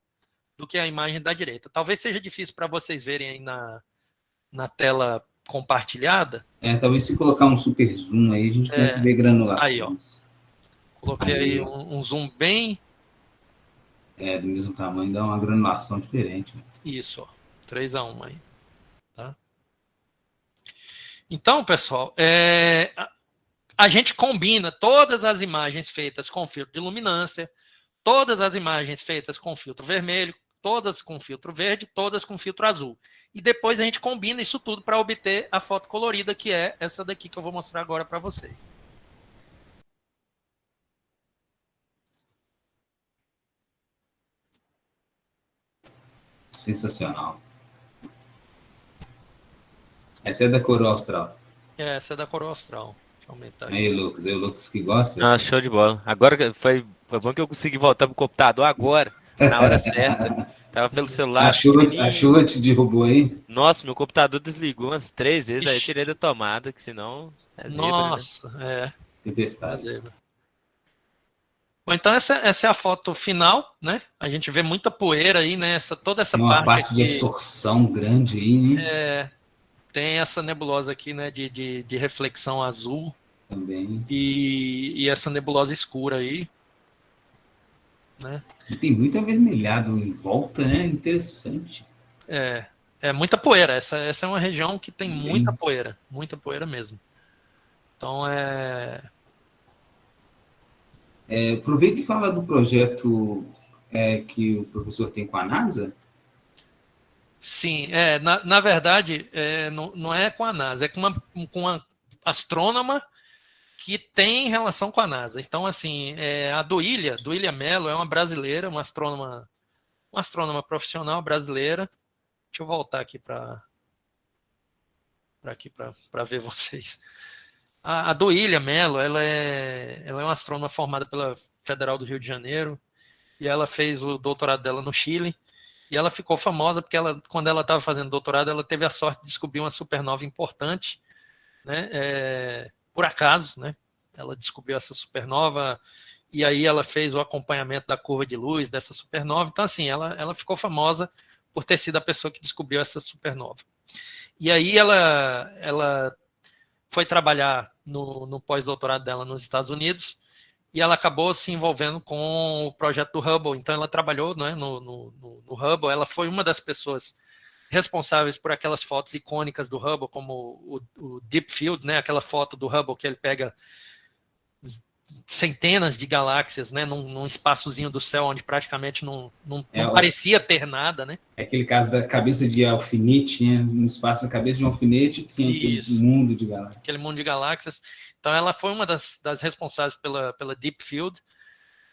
do que a imagem da direita. Talvez seja difícil para vocês verem aí na tela compartilhada. Talvez se colocar um super zoom aí, a gente começa a ver granulações. Aí, ó. Coloquei aí um zoom bem... do mesmo tamanho, dá uma granulação diferente. Isso, ó. 3:1 aí. Tá? Então, pessoal, a gente combina todas as imagens feitas com filtro de luminância, todas as imagens feitas com filtro vermelho, todas com filtro verde, todas com filtro azul. E depois a gente combina isso tudo para obter a foto colorida, que é essa daqui que eu vou mostrar agora para vocês. Sensacional. Essa é da coroa austral. Essa é da coroa austral. Deixa eu aumentar aqui. Aí, o Lucas que gosta. Ah, show de bola. Agora foi bom que eu consegui voltar pro computador agora, na hora certa. Tava pelo celular. A chuva te derrubou aí? Nossa, meu computador desligou umas 3 vezes, aí eu tirei da tomada, que senão é zebra, Nossa, né? Tempestade. Bom, então essa é a foto final, né? A gente vê muita poeira aí, né? Toda essa Tem uma parte aqui, de absorção grande aí, né? Tem essa nebulosa aqui, né? De reflexão azul. Também. E essa nebulosa escura aí. Né? E tem muito avermelhado em volta, né? Interessante. É muita poeira. Essa é uma região que tem muita poeira mesmo. Então aproveita e fala do projeto que o professor tem com a NASA. Sim, na verdade, não é com a NASA, é com uma astrônoma que tem relação com a NASA. Então, assim, a Duília Mello é uma brasileira, uma astrônoma profissional brasileira. Deixa eu voltar aqui para ver vocês. A Duília Mello, ela é uma astrônoma formada pela Federal do Rio de Janeiro, e ela fez o doutorado dela no Chile, e ela ficou famosa porque quando ela estava fazendo doutorado, ela teve a sorte de descobrir uma supernova importante, né? Por acaso, né? Ela descobriu essa supernova, e aí ela fez o acompanhamento da curva de luz dessa supernova. Então, assim, ela ficou famosa por ter sido a pessoa que descobriu essa supernova. E aí ela foi trabalhar no pós-doutorado dela nos Estados Unidos, e ela acabou se envolvendo com o projeto do Hubble. Então, ela trabalhou, né, no Hubble. Ela foi uma das pessoas responsáveis por aquelas fotos icônicas do Hubble, como o Deep Field, né, aquela foto do Hubble que ele pega centenas de galáxias, né, num espaçozinho do céu onde praticamente não parecia ter nada, né? É aquele caso da cabeça de alfinete, né? No espaço da cabeça de um alfinete tinha aquele mundo de galáxias. Aquele mundo de galáxias. Então ela foi uma das responsáveis pela Deep Field,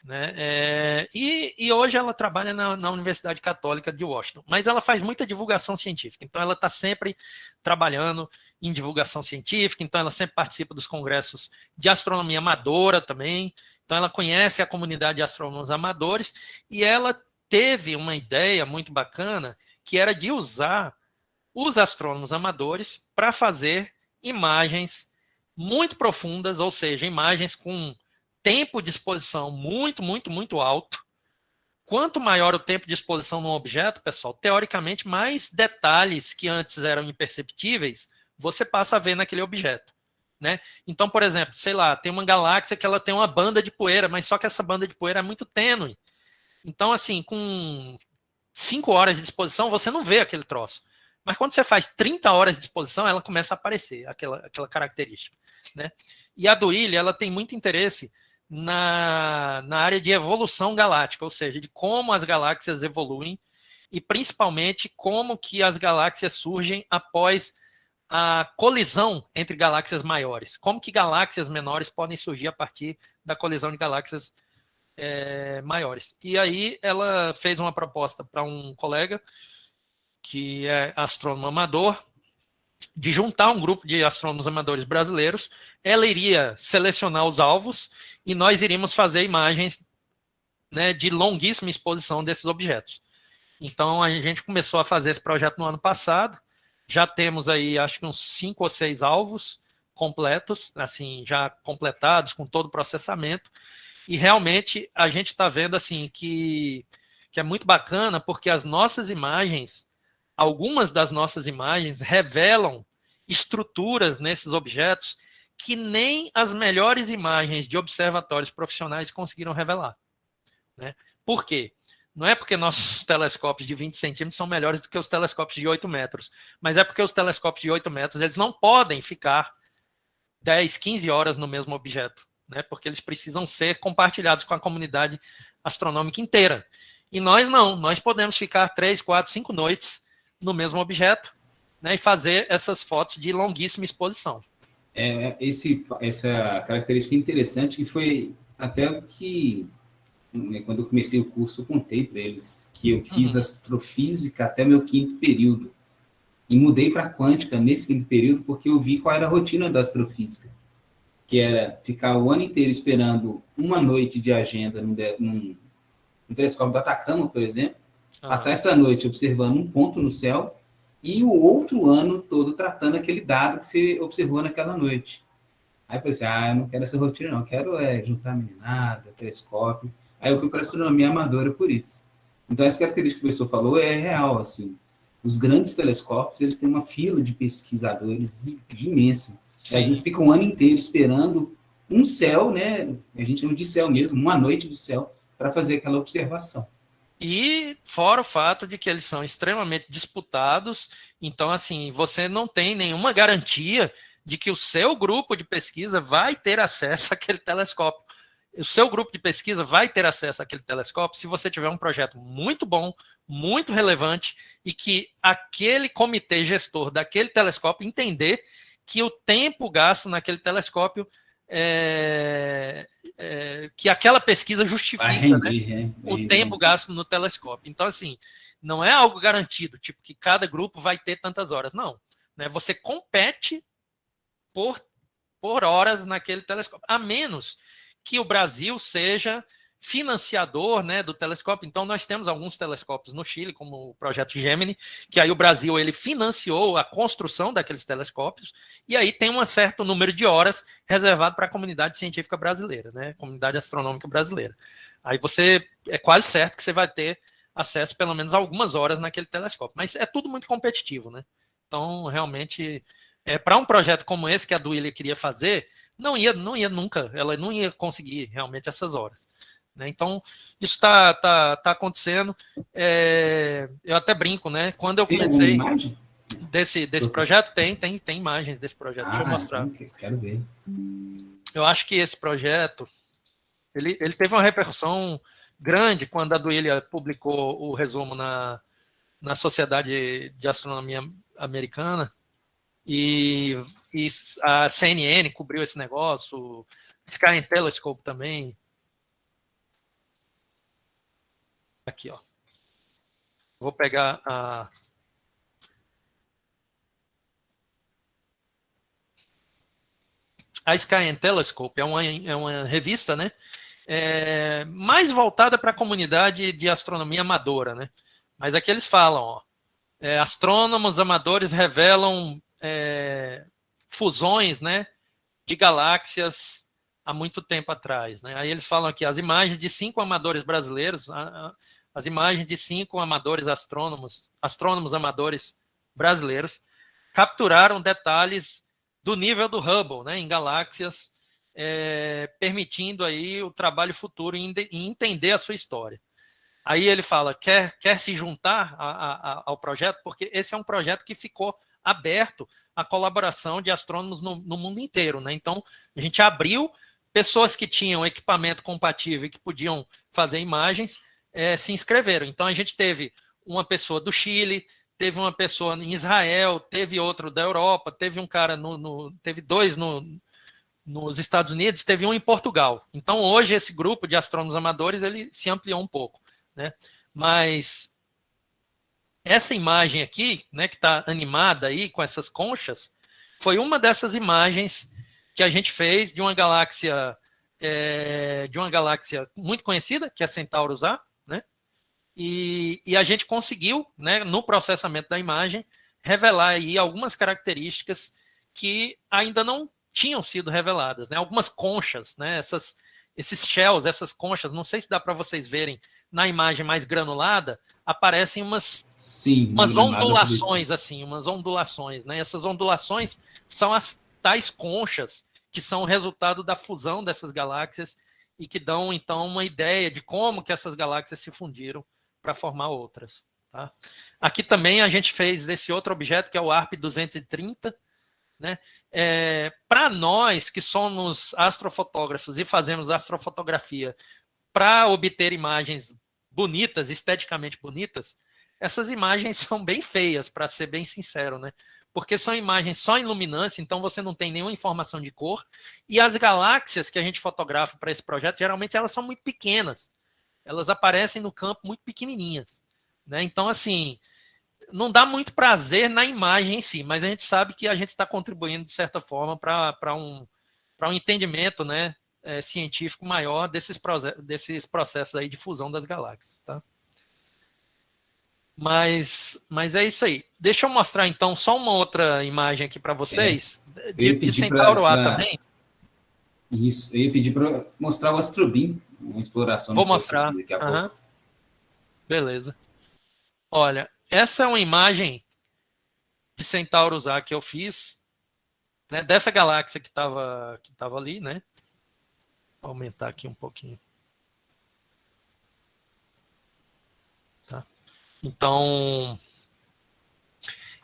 né? E hoje ela trabalha na Universidade Católica de Washington, mas ela faz muita divulgação científica, então ela está sempre trabalhando em divulgação científica, então ela sempre participa dos congressos de astronomia amadora também, então ela conhece a comunidade de astrônomos amadores, e ela teve uma ideia muito bacana, que era de usar os astrônomos amadores para fazer imagens muito profundas, ou seja, imagens com tempo de exposição muito, muito, muito alto, quanto maior o tempo de exposição num objeto, pessoal, teoricamente, mais detalhes que antes eram imperceptíveis, você passa a ver naquele objeto, né? Então, por exemplo, sei lá, tem uma galáxia que ela tem uma banda de poeira, mas só que essa banda de poeira é muito tênue. Então, assim, com 5 horas de exposição, você não vê aquele troço. Mas quando você faz 30 horas de exposição, ela começa a aparecer, aquela característica, né? E a Duilio, ela tem muito interesse na área de evolução galáctica, ou seja, de como as galáxias evoluem e principalmente como que as galáxias surgem após a colisão entre galáxias maiores. Como que galáxias menores podem surgir a partir da colisão de galáxias maiores. E aí ela fez uma proposta para um colega que é astrônomo amador, de juntar um grupo de astrônomos amadores brasileiros. Ela iria selecionar os alvos e nós iríamos fazer imagens, né, de longuíssima exposição desses objetos. Então, a gente começou a fazer esse projeto no ano passado. Já temos aí, acho que uns 5 ou 6 alvos completos, assim, já completados, com todo o processamento. E realmente a gente está vendo assim que é muito bacana, porque as nossas imagens, algumas das nossas imagens revelam estruturas nesses objetos que nem as melhores imagens de observatórios profissionais conseguiram revelar, né? Por quê? Não é porque nossos telescópios de 20 centímetros são melhores do que os telescópios de 8 metros, mas é porque os telescópios de 8 metros eles não podem ficar 10, 15 horas no mesmo objeto, né? Porque eles precisam ser compartilhados com a comunidade astronômica inteira. E nós não, nós podemos ficar 3, 4, 5 noites no mesmo objeto, né, e fazer essas fotos de longuíssima exposição. Essa característica interessante que foi até o que, quando eu comecei o curso, eu contei para eles que eu fiz astrofísica até meu 5º período e mudei para quântica nesse 5º período porque eu vi qual era a rotina da astrofísica, que era ficar o ano inteiro esperando uma noite de agenda num telescópio do Atacama, por exemplo, passar essa noite observando um ponto no céu e o outro ano todo tratando aquele dado que você observou naquela noite. Aí eu falei assim, eu não quero essa rotina não, eu quero juntar meninada, telescópio. Aí eu fui para a astronomia amadora por isso. Então essa característica que o professor falou é real, assim. Os grandes telescópios, eles têm uma fila de pesquisadores imensa. Às vezes ficam um ano inteiro esperando um céu, né? A gente chama de céu mesmo, uma noite de céu, para fazer aquela observação. E fora o fato de que eles são extremamente disputados, então, assim, você não tem nenhuma garantia de que o seu grupo de pesquisa vai ter acesso àquele telescópio. O seu grupo de pesquisa vai ter acesso àquele telescópio se você tiver um projeto muito bom, muito relevante, e que aquele comitê gestor daquele telescópio entender que o tempo gasto naquele telescópio que aquela pesquisa justifica, render, né, o tempo gasto no telescópio. Então, assim, não é algo garantido, tipo, que cada grupo vai ter tantas horas. Não, né, você compete por horas naquele telescópio, a menos que o Brasil seja financiador, né, do telescópio. Então, nós temos alguns telescópios no Chile, como o projeto Gemini, que aí o Brasil ele financiou a construção daqueles telescópios, e aí tem um certo número de horas reservado para a comunidade científica brasileira, né, comunidade astronômica brasileira. Aí você é quase certo que você vai ter acesso pelo menos a algumas horas naquele telescópio, mas é tudo muito competitivo, né? Então, realmente, para um projeto como esse que a Duilio queria fazer, não ia nunca, ela não ia conseguir realmente essas horas. Né? Então, isso está acontecendo. Eu até brinco, né? Quando eu comecei desse projeto, tem imagens desse projeto. Deixa eu mostrar. Quero ver. Eu acho que esse projeto ele teve uma repercussão grande quando a Duilio publicou o resumo na Sociedade de Astronomia Americana, e a CNN cobriu esse negócio, o Sky and Telescope também. Aqui, ó. Vou pegar a Sky and Telescope, é uma revista, né? Mais voltada para a comunidade de astronomia amadora, né? Mas aqui eles falam, ó, astrônomos amadores revelam fusões, né, de galáxias há muito tempo atrás, né? Aí eles falam aqui, as imagens de 5 amadores brasileiros, as imagens de 5 amadores astrônomos amadores brasileiros, capturaram detalhes do nível do Hubble, né, em galáxias, permitindo aí o trabalho futuro em entender a sua história. Aí ele fala, quer se juntar ao projeto? Porque esse é um projeto que ficou aberto à colaboração de astrônomos no mundo inteiro, né? Então, a gente abriu, pessoas que tinham equipamento compatível e que podiam fazer imagens, se inscreveram. Então, a gente teve uma pessoa do Chile, teve uma pessoa em Israel, teve outro da Europa, teve um cara teve 2 nos Estados Unidos, teve um em Portugal. Então, hoje, esse grupo de astrônomos amadores, ele se ampliou um pouco, né? Mas essa imagem aqui, né, que está animada aí com essas conchas, foi uma dessas imagens que a gente fez de uma galáxia muito conhecida, que é Centaurus A, né? E a gente conseguiu, né, no processamento da imagem, revelar aí algumas características que ainda não tinham sido reveladas, né? Algumas conchas, né? Esses shells, essas conchas, não sei se dá para vocês verem na imagem mais granulada, aparecem umas ondulações, assim, umas ondulações, né? Essas ondulações são as tais conchas que são o resultado da fusão dessas galáxias e que dão, então, uma ideia de como que essas galáxias se fundiram para formar outras. Tá? Aqui também a gente fez esse outro objeto, que é o ARP 230, né? Para nós que somos astrofotógrafos e fazemos astrofotografia para obter imagens bonitas, esteticamente bonitas, essas imagens são bem feias, para ser bem sincero, né? Porque são imagens só em luminância, então você não tem nenhuma informação de cor, e as galáxias que a gente fotografa para esse projeto, geralmente elas são muito pequenas, elas aparecem no campo muito pequenininhas, né? Então, assim, não dá muito prazer na imagem em si, mas a gente sabe que a gente está contribuindo, de certa forma, para um entendimento, né, científico maior desses processos aí de fusão das galáxias. Tá? Mas é isso aí. Deixa eu mostrar, então, só uma outra imagem aqui para vocês, de Centauro A também. Isso, eu ia pedir para mostrar o Astrobin, uma exploração. Vou mostrar. Daqui a pouco. Beleza. Olha, essa é uma imagem de Centaurus A que eu fiz, né, dessa galáxia que estava ali, né? Vou aumentar aqui um pouquinho. Tá? Então,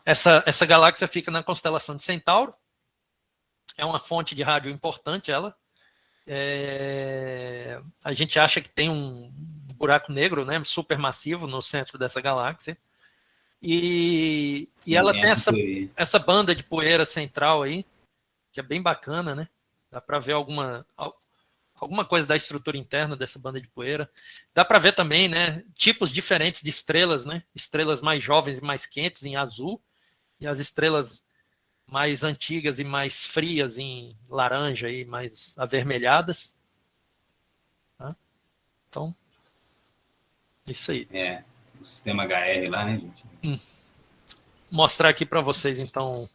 essa galáxia fica na constelação de Centauro. É uma fonte de rádio importante, ela. A gente acha que tem um buraco negro, né, supermassivo no centro dessa galáxia. E ela tem essa banda de poeira central aí, que é bem bacana, né? Dá para ver alguma coisa da estrutura interna dessa banda de poeira. Dá para ver também, né, tipos diferentes de estrelas, né? Estrelas mais jovens e mais quentes em azul, e as estrelas mais antigas e mais frias em laranja e mais avermelhadas. Tá? Então, isso aí. O sistema HR lá, né, gente? Mostrar aqui para vocês, então,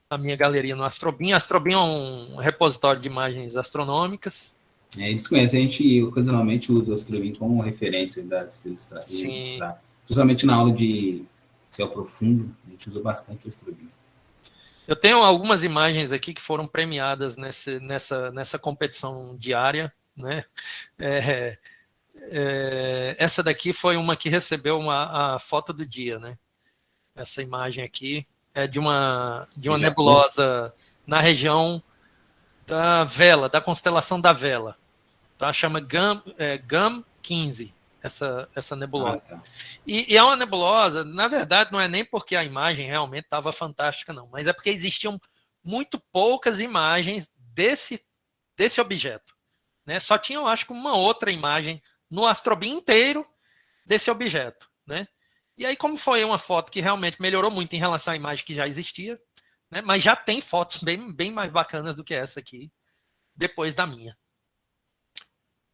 a minha galeria no Astrobin. Astrobin é um repositório de imagens astronômicas. Eles conhecem, a gente ocasionalmente usa o Astrobin como referência das ilustrações, principalmente na aula de céu profundo, a gente usa bastante o Astrobin. Eu tenho algumas imagens aqui que foram premiadas nessa competição diária, né? Essa daqui foi uma que recebeu a foto do dia, né? Essa imagem aqui é de uma nebulosa na região da Vela, da constelação da Vela. Tá? Chama GAM 15, essa nebulosa. E é uma nebulosa, na verdade, não é nem porque a imagem realmente estava fantástica, não, mas é porque existiam muito poucas imagens desse objeto. Né? Só tinha, eu acho, uma outra imagem no Astrobin inteiro desse objeto. Né? E aí, como foi uma foto que realmente melhorou muito em relação à imagem que já existia, né? Mas já tem fotos bem mais bacanas do que essa aqui, depois da minha.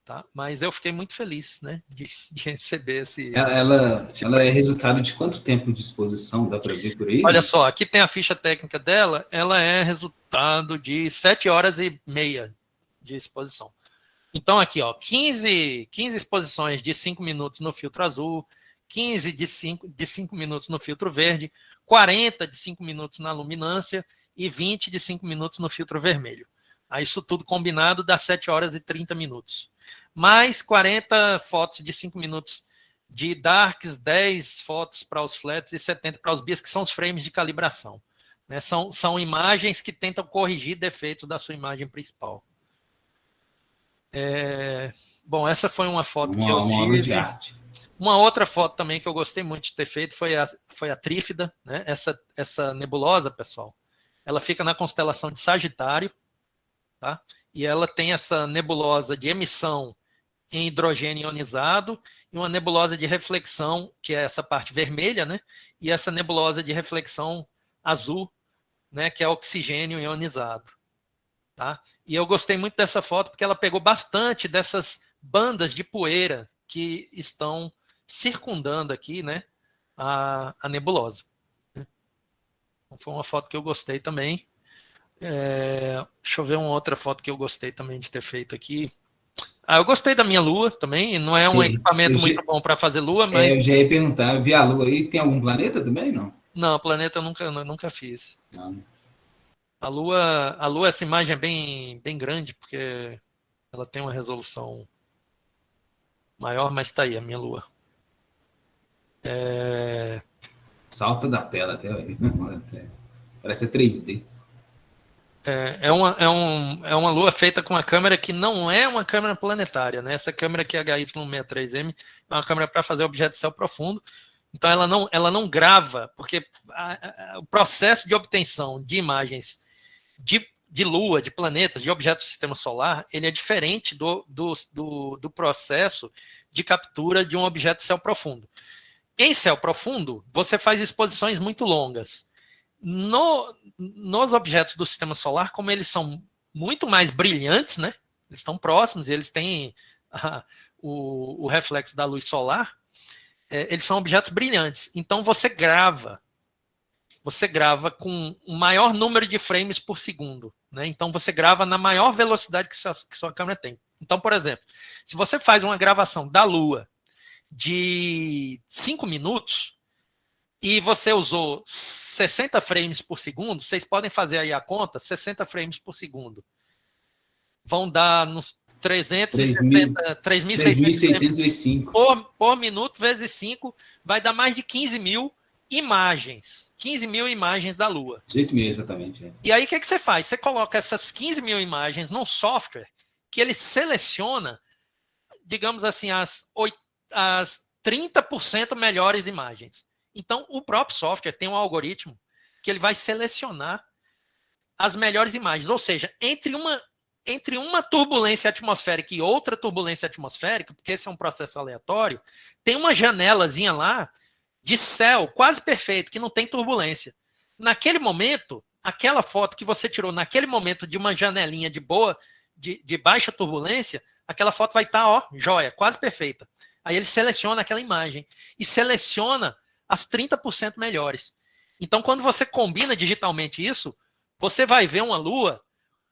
Tá? Mas eu fiquei muito feliz, né, de receber esse... Ela é resultado de quanto tempo de exposição? Dá para ver por aí? Olha só, aqui tem a ficha técnica dela, ela é resultado de 7 horas e meia de exposição. Então, aqui, ó, 15 exposições de 5 minutos no filtro azul, 15 de 5 minutos no filtro verde, 40 de 5 minutos na luminância e 20 de 5 minutos no filtro vermelho. Aí, isso tudo combinado dá 7 horas e 30 minutos. Mais 40 fotos de 5 minutos de darks, 10 fotos para os flats e 70 para os bias, que são os frames de calibração. Né? São imagens que tentam corrigir defeitos da sua imagem principal. Bom, essa foi uma foto que eu tive. Obra de arte. Uma outra foto também que eu gostei muito de ter feito foi a Trífida, né? Essa nebulosa, pessoal, ela fica na constelação de Sagitário, tá? E ela tem essa nebulosa de emissão em hidrogênio ionizado e uma nebulosa de reflexão, que é essa parte vermelha, né? E essa nebulosa de reflexão azul, né? Que é oxigênio ionizado. Tá? E eu gostei muito dessa foto porque ela pegou bastante dessas bandas de poeira que estão circundando aqui, né, a nebulosa. Então, foi uma foto que eu gostei também. Deixa eu ver uma outra foto que eu gostei também de ter feito aqui. Eu gostei da minha lua também. Não é um equipamento muito bom para fazer lua, mas... eu já ia perguntar, eu vi a lua aí, tem algum planeta também, não? Não, planeta eu nunca fiz. Não. A lua, essa imagem é bem grande, porque ela tem uma resolução maior, mas está aí a minha lua. Salta da tela até aí. Parece 3D. É uma lua feita com uma câmera que não é uma câmera planetária, né? Essa câmera aqui, HY63M, é uma câmera para fazer objeto de céu profundo. Então ela não grava, porque o processo de obtenção de imagens de lua, de planetas, de objetos do sistema solar, ele é diferente do processo de captura de um objeto de céu profundo. Em céu profundo, você faz exposições muito longas. Nos objetos do sistema solar, como eles são muito mais brilhantes, né? Eles estão próximos, eles têm o reflexo da luz solar, eles são objetos brilhantes. Então você grava com o maior número de frames por segundo, né? Então você grava na maior velocidade que sua câmera tem. Então, por exemplo, se você faz uma gravação da Lua de 5 minutos e você usou 60 frames por segundo, vocês podem fazer aí a conta, 60 frames por segundo. Vão dar nos 3.600 vezes 5. Por minuto, vezes 5, vai dar mais de 15 mil imagens. 15 mil imagens da Lua. 18 mil, exatamente. E aí, o que você faz? Você coloca essas 15 mil imagens num software que ele seleciona, digamos assim, as 30% melhores imagens. Então, o próprio software tem um algoritmo que ele vai selecionar as melhores imagens. Ou seja, entre uma turbulência atmosférica e outra turbulência atmosférica, porque esse é um processo aleatório, tem uma janelazinha lá de céu quase perfeito, que não tem turbulência. Naquele momento, aquela foto que você tirou naquele momento de uma janelinha de baixa turbulência, aquela foto vai estar, ó, jóia, quase perfeita. Aí ele seleciona aquela imagem e seleciona as 30% melhores. Então, quando você combina digitalmente isso, você vai ver uma lua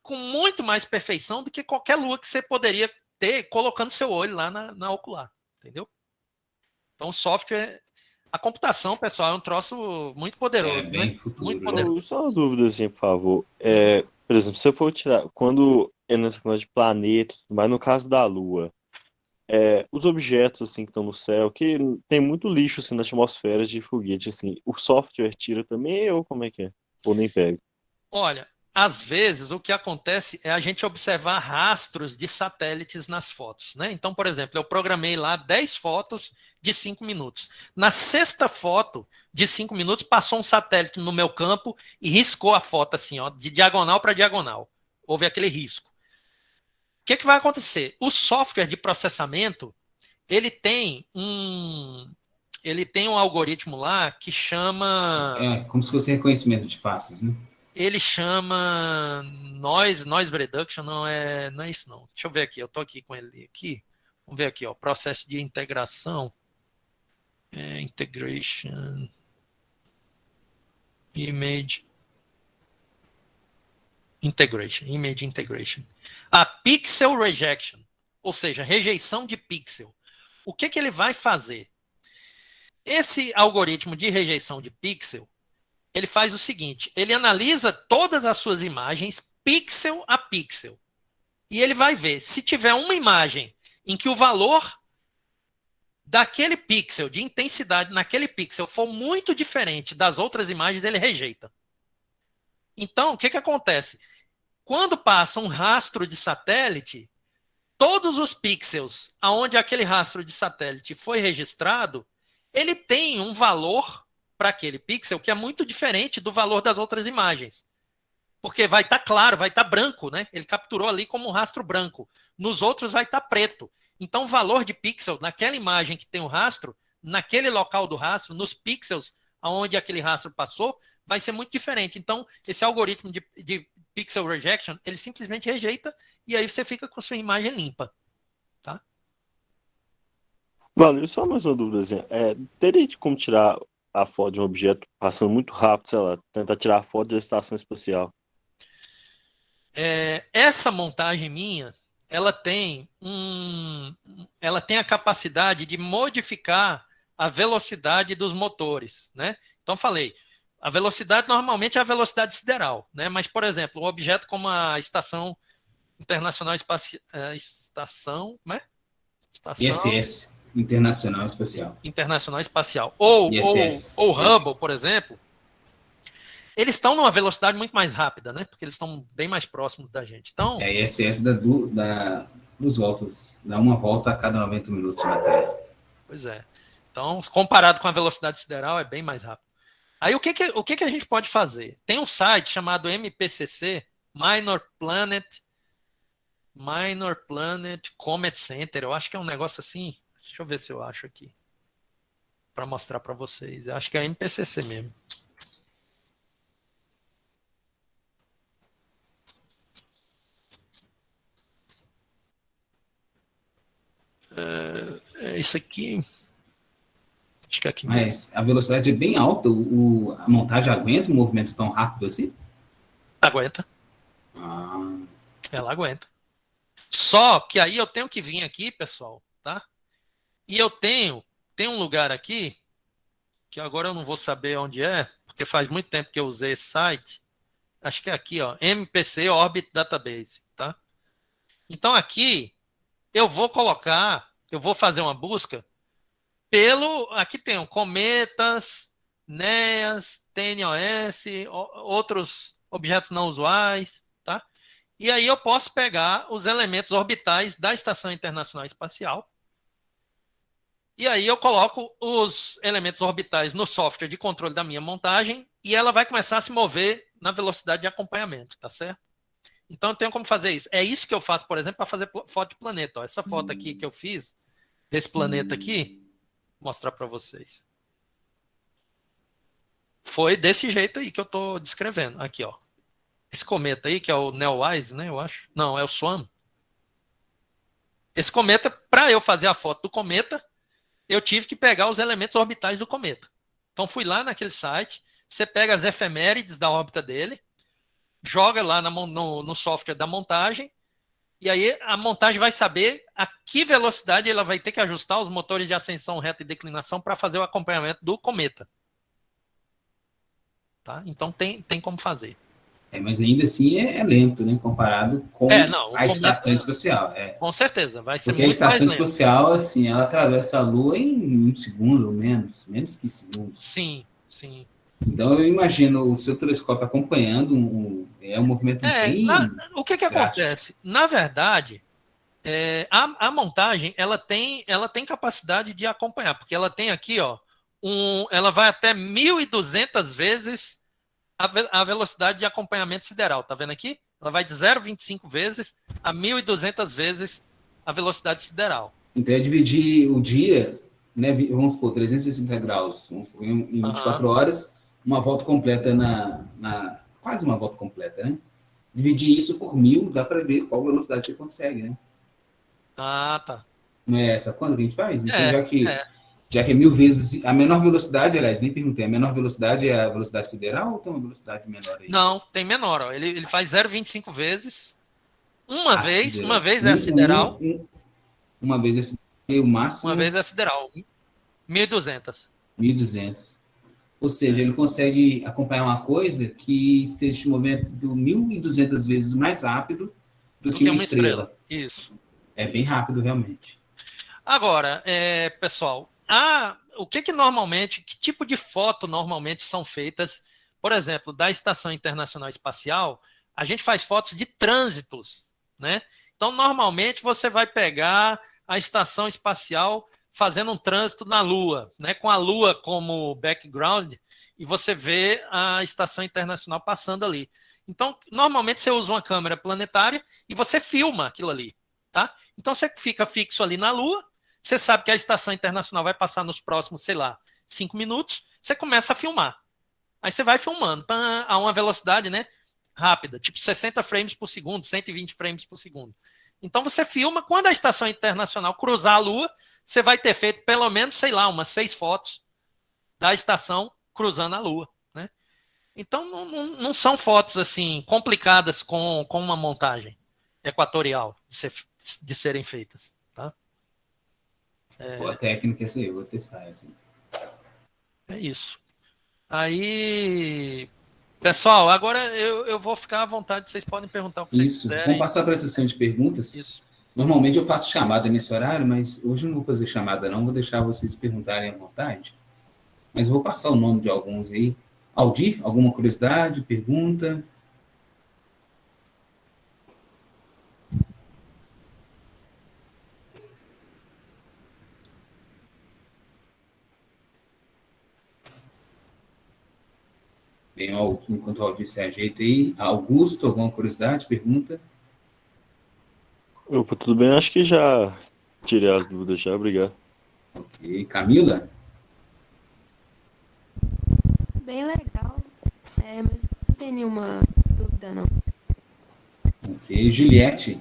com muito mais perfeição do que qualquer lua que você poderia ter colocando seu olho lá na ocular, entendeu? Então, o software, a computação, pessoal, é um troço muito poderoso, bem né? futuro, Muito né? poderoso. Só uma dúvida, assim, por favor. Por exemplo, se eu for tirar, quando é nessa coisa de planetas, mas no caso da Lua, os objetos, assim, que estão no céu, que tem muito lixo, assim, na atmosfera de foguete, assim, o software tira também, ou como é que é? Ou nem pega? Olha, às vezes o que acontece é a gente observar rastros de satélites nas fotos, né? Então, por exemplo, eu programei lá 10 fotos de 5 minutos. Na sexta foto de 5 minutos, passou um satélite no meu campo e riscou a foto assim, ó, de diagonal para diagonal. Houve aquele risco. O que vai acontecer? O software de processamento, ele tem um algoritmo lá que chama... Como se fosse reconhecimento de faces, né? Ele chama noise reduction, não é isso não. Deixa eu ver aqui, eu tô aqui com ele aqui. Vamos ver aqui, ó, processo de integração. Integration. Image. integration, image integration. A pixel rejection, ou seja, rejeição de pixel. O que ele vai fazer? Esse algoritmo de rejeição de pixel, ele faz o seguinte, ele analisa todas as suas imagens pixel a pixel. E ele vai ver, se tiver uma imagem em que o valor daquele pixel, de intensidade naquele pixel, for muito diferente das outras imagens, ele rejeita. Então, o que acontece? Quando passa um rastro de satélite, todos os pixels aonde aquele rastro de satélite foi registrado, ele tem um valor para aquele pixel que é muito diferente do valor das outras imagens. Porque vai estar claro, vai estar branco, né? Ele capturou ali como um rastro branco. Nos outros vai estar preto. Então, o valor de pixel naquela imagem que tem o rastro, naquele local do rastro, nos pixels aonde aquele rastro passou, vai ser muito diferente. Então, esse algoritmo de pixel rejection, ele simplesmente rejeita e aí você fica com a sua imagem limpa. Tá? Valeu, só mais uma dúvida. Assim. Teria de como tirar a foto de um objeto passando muito rápido, sei lá, tentar tirar a foto da estação espacial? Essa montagem minha, ela tem a capacidade de modificar a velocidade dos motores, né? Então falei, a velocidade normalmente é a velocidade sideral, né? Mas, por exemplo, um objeto como a Estação Internacional Espacial, ISS, Internacional Espacial. Internacional Espacial, ou Hubble, por exemplo, eles estão numa velocidade muito mais rápida, né? Porque eles estão bem mais próximos da gente. Então, a ISS dos voltas, dá uma volta a cada 90 minutos na Terra. Pois é. Então, comparado com a velocidade sideral, é bem mais rápido. Aí, o que a gente pode fazer? Tem um site chamado MPCC, Minor Planet Comet Center. Eu acho que é um negócio assim. Deixa eu ver se eu acho aqui. Para mostrar para vocês. Eu acho que é MPCC mesmo. É isso aqui. Acho que é aqui mesmo. Mas a velocidade é bem alta, a montagem aguenta um movimento tão rápido assim? Aguenta. Ela aguenta. Só que aí eu tenho que vir aqui, pessoal, tá? E eu tenho um lugar aqui, que agora eu não vou saber onde é, porque faz muito tempo que eu usei esse site. Acho que é aqui, ó, MPC Orbit Database, tá? Então aqui eu vou fazer uma busca aqui tem cometas, NEAs, TNOS, outros objetos não usuais, tá? E aí eu posso pegar os elementos orbitais da Estação Internacional Espacial e aí eu coloco os elementos orbitais no software de controle da minha montagem e ela vai começar a se mover na velocidade de acompanhamento, tá certo? Então eu tenho como fazer isso. É isso que eu faço, por exemplo, para fazer foto de planeta. Ó. Essa foto aqui que eu fiz, desse planeta aqui, vou mostrar para vocês. Foi desse jeito aí que eu estou descrevendo. Aqui, ó. Esse cometa aí, que é o Neowise, né, eu acho. Não, é o Swan. Esse cometa, para eu fazer a foto do cometa, eu tive que pegar os elementos orbitais do cometa. Então fui lá naquele site, você pega as efemérides da órbita dele, joga lá no software da montagem, e aí a montagem vai saber a que velocidade ela vai ter que ajustar os motores de ascensão, reta e declinação para fazer o acompanhamento do cometa. Tá? Então tem como fazer. Mas ainda assim é lento, né? Comparado com a estação espacial. Com certeza, vai ser porque muito mais lento. Porque a estação espacial, assim, ela atravessa a Lua em 1 segundo, ou menos que segundos. Sim, sim. Então eu imagino o seu telescópio acompanhando um movimento bem... O que acontece? Na verdade, a montagem ela tem capacidade de acompanhar, porque ela tem aqui, ó, ela vai até 1.200 vezes a velocidade de acompanhamento sideral. Tá vendo aqui? Ela vai de 0,25 vezes a 1.200 vezes a velocidade sideral. Então é dividir o dia, né, vamos supor, 360 graus, vamos supor, em 24 horas, uma volta completa quase uma volta completa, né? Dividir isso por 1.000, dá para ver qual velocidade você consegue, né? Ah, tá. Não é essa quando que a gente faz? Então, já que Já que é 1000 vezes a menor velocidade, aliás, nem perguntei, a menor velocidade é a velocidade sideral ou tem uma velocidade menor aí? Não, tem menor. Ó. Ele faz 0,25 vezes. Uma A vez sideral. é a sideral, Uma vez é sideral, e o máximo uma vez é a sideral. 1.200. 1.200. Ou seja, ele consegue acompanhar uma coisa que esteja se movendo 1.200 vezes mais rápido do que uma estrela. Isso. É bem rápido, realmente. Agora, pessoal, o que normalmente, que tipo de foto normalmente são feitas, por exemplo, da Estação Internacional Espacial, a gente faz fotos de trânsitos, né? Então, normalmente, você vai pegar a Estação Espacial fazendo um trânsito na Lua, né? Com a Lua como background, e você vê a Estação Internacional passando ali. Então, normalmente, você usa uma câmera planetária e você filma aquilo ali, tá? Então, você fica fixo ali na Lua, você sabe que a Estação Internacional vai passar nos próximos, sei lá, 5 minutos, você começa a filmar. Aí você vai filmando a uma velocidade, né, rápida, tipo 60 frames por segundo, 120 frames por segundo. Então você filma, quando a Estação Internacional cruzar a Lua, você vai ter feito pelo menos, sei lá, umas 6 fotos da estação cruzando a Lua, né? Então não são fotos assim complicadas com uma montagem equatorial de serem feitas, tá? Boa técnica essa aí, eu vou testar essa. É isso. Aí, pessoal, agora eu vou ficar à vontade, vocês podem perguntar o que vocês quiserem. Vamos passar para a sessão de perguntas? Isso. Normalmente eu faço chamada nesse horário, mas hoje eu não vou fazer chamada não, vou deixar vocês perguntarem à vontade. Mas eu vou passar o nome de alguns aí. Aldir, alguma curiosidade, pergunta? Bem, enquanto o Aldir se ajeita aí, Augusto, alguma curiosidade, pergunta? Opa, tudo bem? Acho que já tirei as dúvidas já, obrigado. Ok, Camila? Bem legal. Mas não tem nenhuma dúvida, não. Ok, Juliette?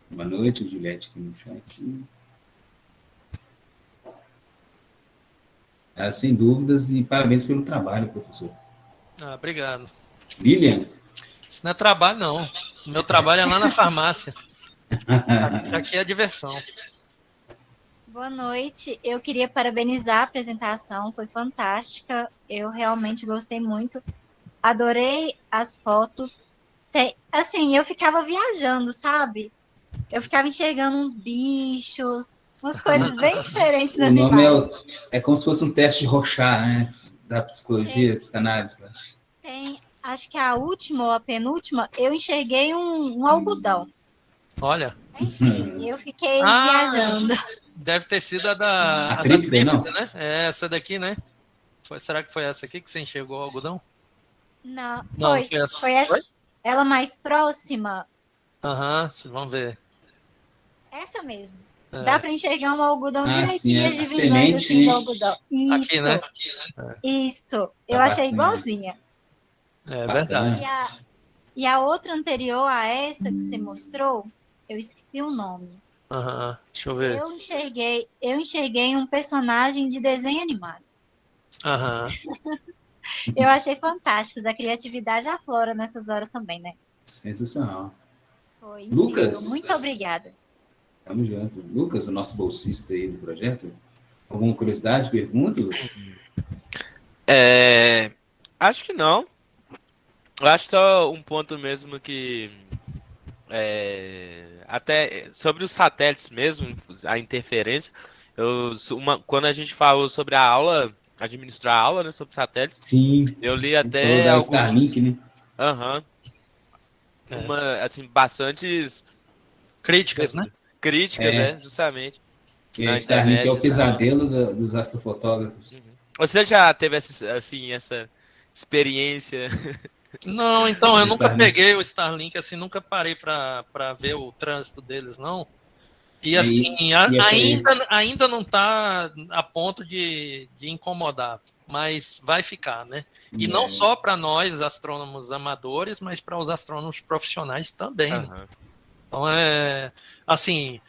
Boa noite, Juliette, aqui no chat. Sem dúvidas, e parabéns pelo trabalho, professor. Obrigado. Lilian? Isso não é trabalho, não. O meu trabalho é lá na farmácia. Aqui é diversão. Boa noite. Eu queria parabenizar a apresentação, foi fantástica. Eu realmente gostei muito. Adorei as fotos. Assim, eu ficava viajando, sabe? Eu ficava enxergando uns bichos, umas coisas bem diferentes nas O nome imagens. é como se fosse um teste de Rorschach, né? Da psicologia, psicanálise. Né? Tem, acho que a última ou a penúltima, eu enxerguei um algodão. Olha. Enfim, eu fiquei viajando. Deve ter sido a da trífida, não? né? É essa daqui, né? Será que foi essa aqui que você enxergou o algodão? Não, foi essa. Foi ela mais próxima. Aham, vamos ver. Essa mesmo. Dá para enxergar um algodão direitinho, sim, as divisões assim, do algodão. Isso, aqui, né? Isso. Eu achei igualzinha. É verdade. E a outra anterior a essa que você mostrou, eu esqueci o nome. Deixa eu ver. Eu enxerguei um personagem de desenho animado. Eu achei fantásticos. A criatividade aflora nessas horas também, né? Sensacional. Foi incrível. Lucas? Muito obrigada. Tamo junto. Lucas, o nosso bolsista aí do projeto. Alguma curiosidade, pergunta, Lucas? Acho que não. Eu acho só um ponto mesmo que até sobre os satélites mesmo, a interferência, quando a gente falou sobre a aula, administrar a aula, né, sobre satélites, sim, eu li até da Starlink, né? Assim, bastantes críticas, né? Críticas, né, justamente. A Starlink é o pesadelo dos astrofotógrafos. Você já teve essa experiência? Não, então eu nunca peguei o Starlink, assim, nunca parei para ver o trânsito deles, não. E assim, ainda não está a ponto de incomodar. mas vai ficar, né? E não só para nós, astrônomos amadores, mas para os astrônomos profissionais também. Né? Então, assim,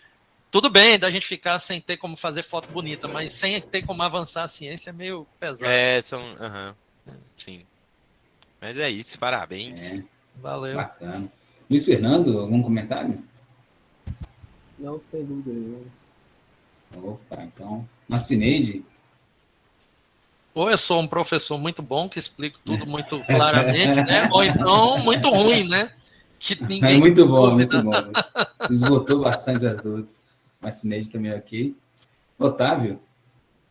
tudo bem da gente ficar sem ter como fazer foto bonita, mas sem ter como avançar a ciência é meio pesado. Sim. Mas é isso, parabéns. Valeu. Bacana. Luiz Fernando, algum comentário? Não, sem dúvida nenhuma. Opa, então. Marcineide? Ou eu sou um professor muito bom, que explico tudo muito claramente, né? Ou então muito ruim, né? Que ninguém muito bom. Esgotou bastante as dúvidas. Marcineide também ok. Otávio?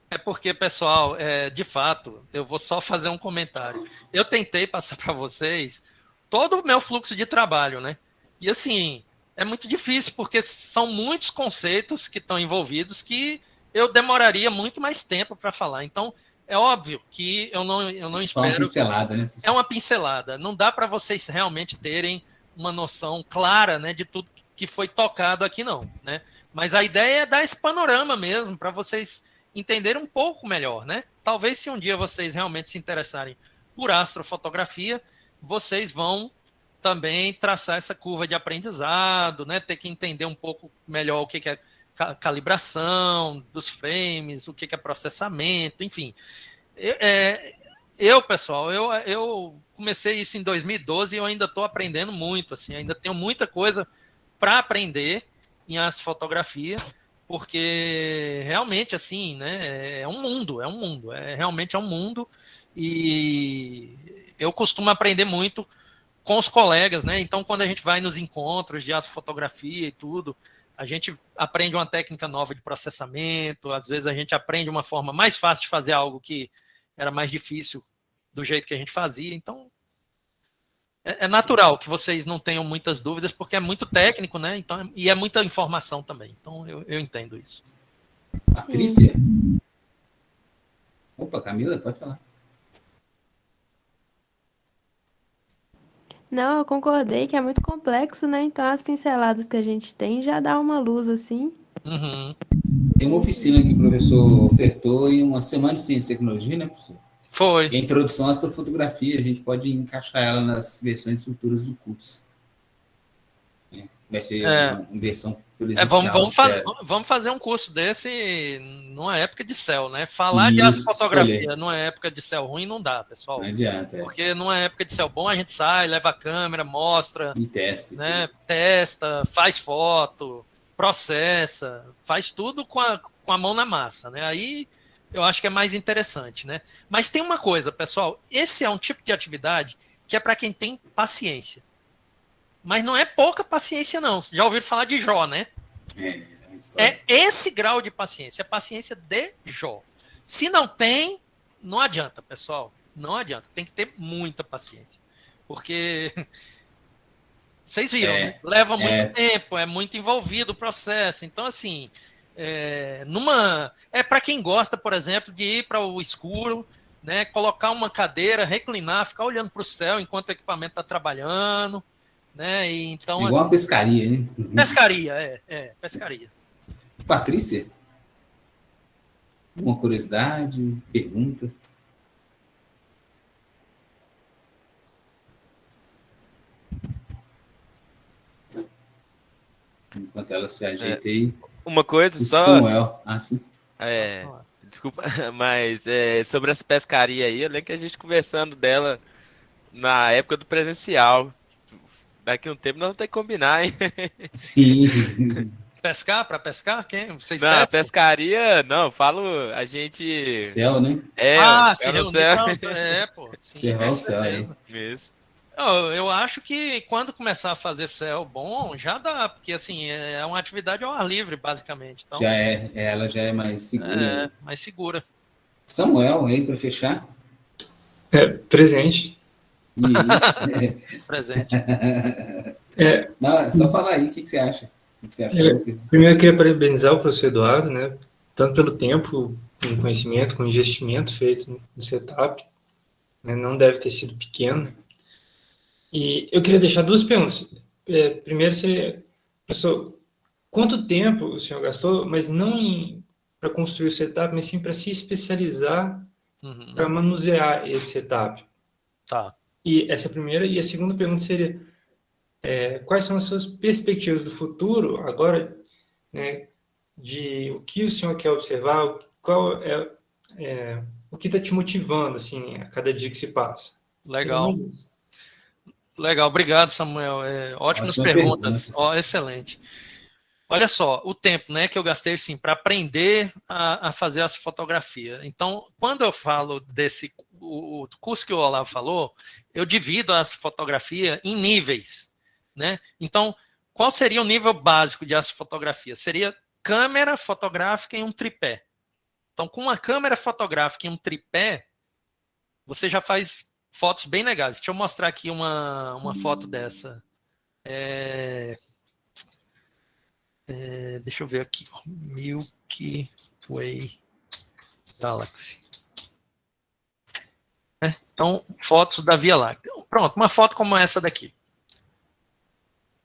É porque, pessoal, de fato, eu vou só fazer um comentário. Eu tentei passar para vocês todo o meu fluxo de trabalho, né? E assim, é muito difícil, porque são muitos conceitos que estão envolvidos que eu demoraria muito mais tempo para falar. Então, é óbvio que eu não espero... Só uma pincelada, né? É uma pincelada. Não dá para vocês realmente terem uma noção clara, né, de tudo que foi tocado aqui, não, né? Mas a ideia é dar esse panorama mesmo, para vocês entenderem um pouco melhor, né? Talvez se um dia vocês realmente se interessarem por astrofotografia, vocês vão também traçar essa curva de aprendizado, né? Ter que entender um pouco melhor o que é calibração dos frames, o que é processamento, enfim. Pessoal, eu comecei isso em 2012 e eu ainda estou aprendendo muito, assim, ainda tenho muita coisa para aprender em astrofotografia, porque realmente, assim, né, realmente é um mundo, e eu costumo aprender muito com os colegas, né? Então, quando a gente vai nos encontros de astrofotografia e tudo, a gente aprende uma técnica nova de processamento, às vezes a gente aprende uma forma mais fácil de fazer algo que era mais difícil do jeito que a gente fazia. Então, é natural que vocês não tenham muitas dúvidas, porque é muito técnico, né? Então, e é muita informação também. Então, eu entendo isso. Patrícia? Opa, Camila, pode falar. Não, eu concordei que é muito complexo, né? Então as pinceladas que a gente tem já dá uma luz assim. Uhum. Tem uma oficina que o professor ofertou em uma semana de ciência e tecnologia, né, professor? Foi. E a introdução à astrofotografia, a gente pode encaixar ela nas versões futuras do curso. Vai ser uma versão presencial. Vamos fazer um curso desse numa época de céu, né? Falar de Isso, astrofotografia numa época de céu ruim não dá, pessoal. Não adianta. Porque numa época de céu bom a gente sai, leva a câmera, mostra, E testa. né? Testa, faz foto, processa, faz tudo com a mão na massa, né? Aí eu acho que é mais interessante, né? Mas tem uma coisa, pessoal, esse é um tipo de atividade que é para quem tem paciência. Mas não é pouca paciência, não. Vocês já ouviram falar de Jó, né? É esse grau de paciência, a paciência de Jó. Se não tem, não adianta, pessoal. Não adianta. Tem que ter muita paciência. Porque vocês viram, né? Leva muito tempo, é muito envolvido o processo. Então, assim, é para quem gosta, por exemplo, de ir para o escuro, né? Colocar uma cadeira, reclinar, ficar olhando para o céu enquanto o equipamento está trabalhando. Né? E então, igual uma pescaria, né? Pescaria, pescaria. Patrícia? Uma curiosidade, pergunta? Enquanto ela se ajeita aí. Uma coisa só... Samuel. Sim. Desculpa, mas sobre essa pescaria aí, eu lembro que a gente conversando dela na época do presencial. Daqui a um tempo nós vamos ter que combinar, hein? Sim. Pescar? Para pescar? Quem? Vocês não, pescam? Pescaria, não, falo a gente... Céu, né? Se reunir pô. Sim, o céu, Isso. Eu acho que quando começar a fazer céu bom, já dá, porque assim, é uma atividade ao ar livre, basicamente. Então, ela já é mais segura. Mais segura. Samuel, aí para fechar? Presente. Presente. Não, só falar aí, o que você acha? O que você achou? Primeiro eu queria parabenizar o professor Eduardo, né? Tanto pelo tempo, com conhecimento, com investimento feito no setup, né? Não deve ter sido pequeno. E eu queria deixar duas perguntas. Primeiro, professor, quanto tempo o senhor gastou, mas não para construir o setup, mas sim para se especializar para manusear esse setup? Tá. E essa é a primeira. E a segunda pergunta seria, quais são as suas perspectivas do futuro agora, né, de o que o senhor quer observar, qual o que está te motivando assim, a cada dia que se passa? Legal. Legal, obrigado, Samuel. Ótimas perguntas. Excelente. Olha só, o tempo, né, que eu gastei assim, para aprender a fazer essa fotografia. Então, quando eu falo o curso que o Olavo falou, eu divido a fotografia em níveis, né? Então, qual seria o nível básico de astrofotografia? Seria câmera fotográfica e um tripé. Então, com uma câmera fotográfica e um tripé, você já faz fotos bem legais. Deixa eu mostrar aqui uma foto dessa. Deixa eu ver aqui. Milky Way Galaxy. Então, fotos da Via Láctea. Pronto, uma foto como essa daqui.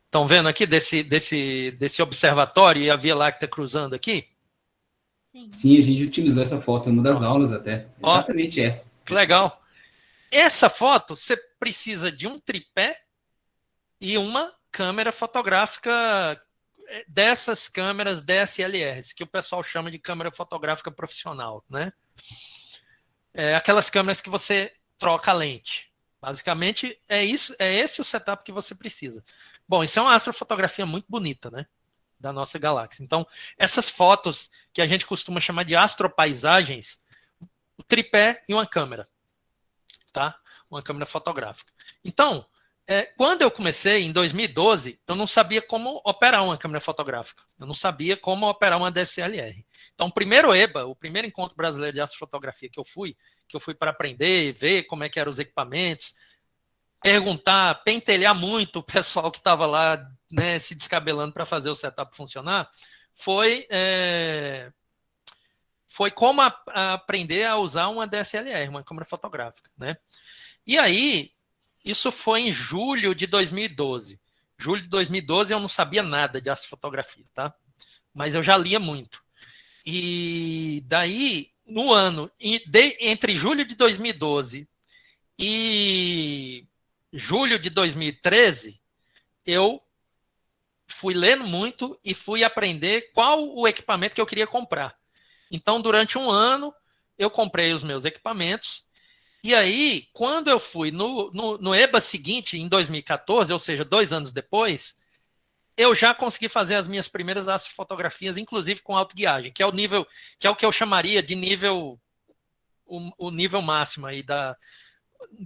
Estão vendo aqui desse observatório e a Via Láctea cruzando aqui? Sim, a gente utilizou essa foto em uma das aulas até. Exatamente essa. Que legal. Essa foto, você precisa de um tripé e uma câmera fotográfica dessas câmeras DSLRs, que o pessoal chama de câmera fotográfica profissional, né? Aquelas câmeras que você troca a lente. Basicamente, é esse o setup que você precisa. Bom, isso é uma astrofotografia muito bonita, né? Da nossa galáxia. Então, essas fotos que a gente costuma chamar de astropaisagens, o tripé e uma câmera, tá? Uma câmera fotográfica. Então, quando eu comecei, em 2012, eu não sabia como operar uma câmera fotográfica. Eu não sabia como operar uma DSLR. Então, o primeiro EBA, o primeiro encontro brasileiro de astrofotografia que eu fui para aprender, ver como é que eram os equipamentos, perguntar, pentelhar muito o pessoal que estava lá, né, se descabelando para fazer o setup funcionar, foi como aprender a usar uma DSLR, uma câmera fotográfica, né? E aí, isso foi em julho de 2012. Julho de 2012 eu não sabia nada de astrofotografia, tá? Mas eu já lia muito. E daí, no ano, entre julho de 2012 e julho de 2013, eu fui lendo muito e fui aprender qual o equipamento que eu queria comprar. Então, durante um ano, eu comprei os meus equipamentos. E aí, quando eu fui no EBA seguinte, em 2014, ou seja, 2 anos depois, eu já consegui fazer as minhas primeiras astrofotografias, inclusive com autoguiagem, que é o que eu chamaria de nível, o nível máximo aí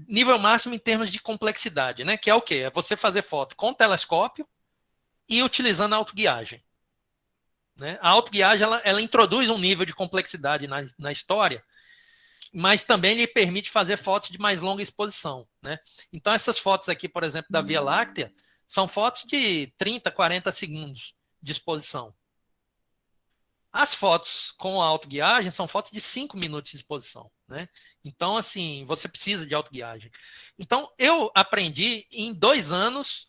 nível máximo em termos de complexidade, né? Que é o quê? É você fazer foto com telescópio e utilizando a autoguiagem. Né? A autoguiagem, ela introduz um nível de complexidade na história, mas também lhe permite fazer fotos de mais longa exposição. Né? Então, essas fotos aqui, por exemplo, da Via Láctea, são fotos de 30, 40 segundos de exposição. As fotos com a autoguiagem são fotos de 5 minutos de exposição. Né? Então, assim, você precisa de autoguiagem. Então, eu aprendi em 2 anos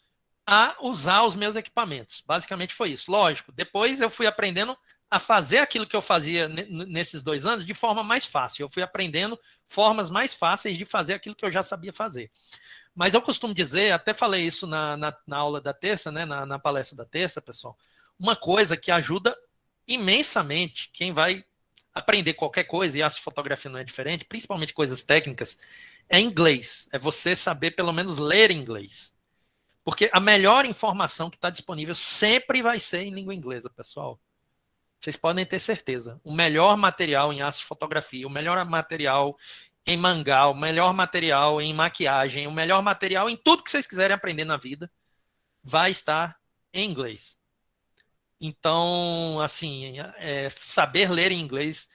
a usar os meus equipamentos. Basicamente foi isso. Lógico, depois eu fui aprendendo a fazer aquilo que eu fazia nesses 2 anos de forma mais fácil. Eu fui aprendendo formas mais fáceis de fazer aquilo que eu já sabia fazer. Mas eu costumo dizer, até falei isso na aula da terça, né, na palestra da terça, pessoal, uma coisa que ajuda imensamente quem vai aprender qualquer coisa, e a fotografia não é diferente, principalmente coisas técnicas, é inglês. É você saber pelo menos ler inglês. Porque a melhor informação que está disponível sempre vai ser em língua inglesa, pessoal. Vocês podem ter certeza. O melhor material em astrofotografia, o melhor material em mangá, o melhor material em maquiagem, o melhor material em tudo que vocês quiserem aprender na vida, vai estar em inglês. Então, assim, saber ler em inglês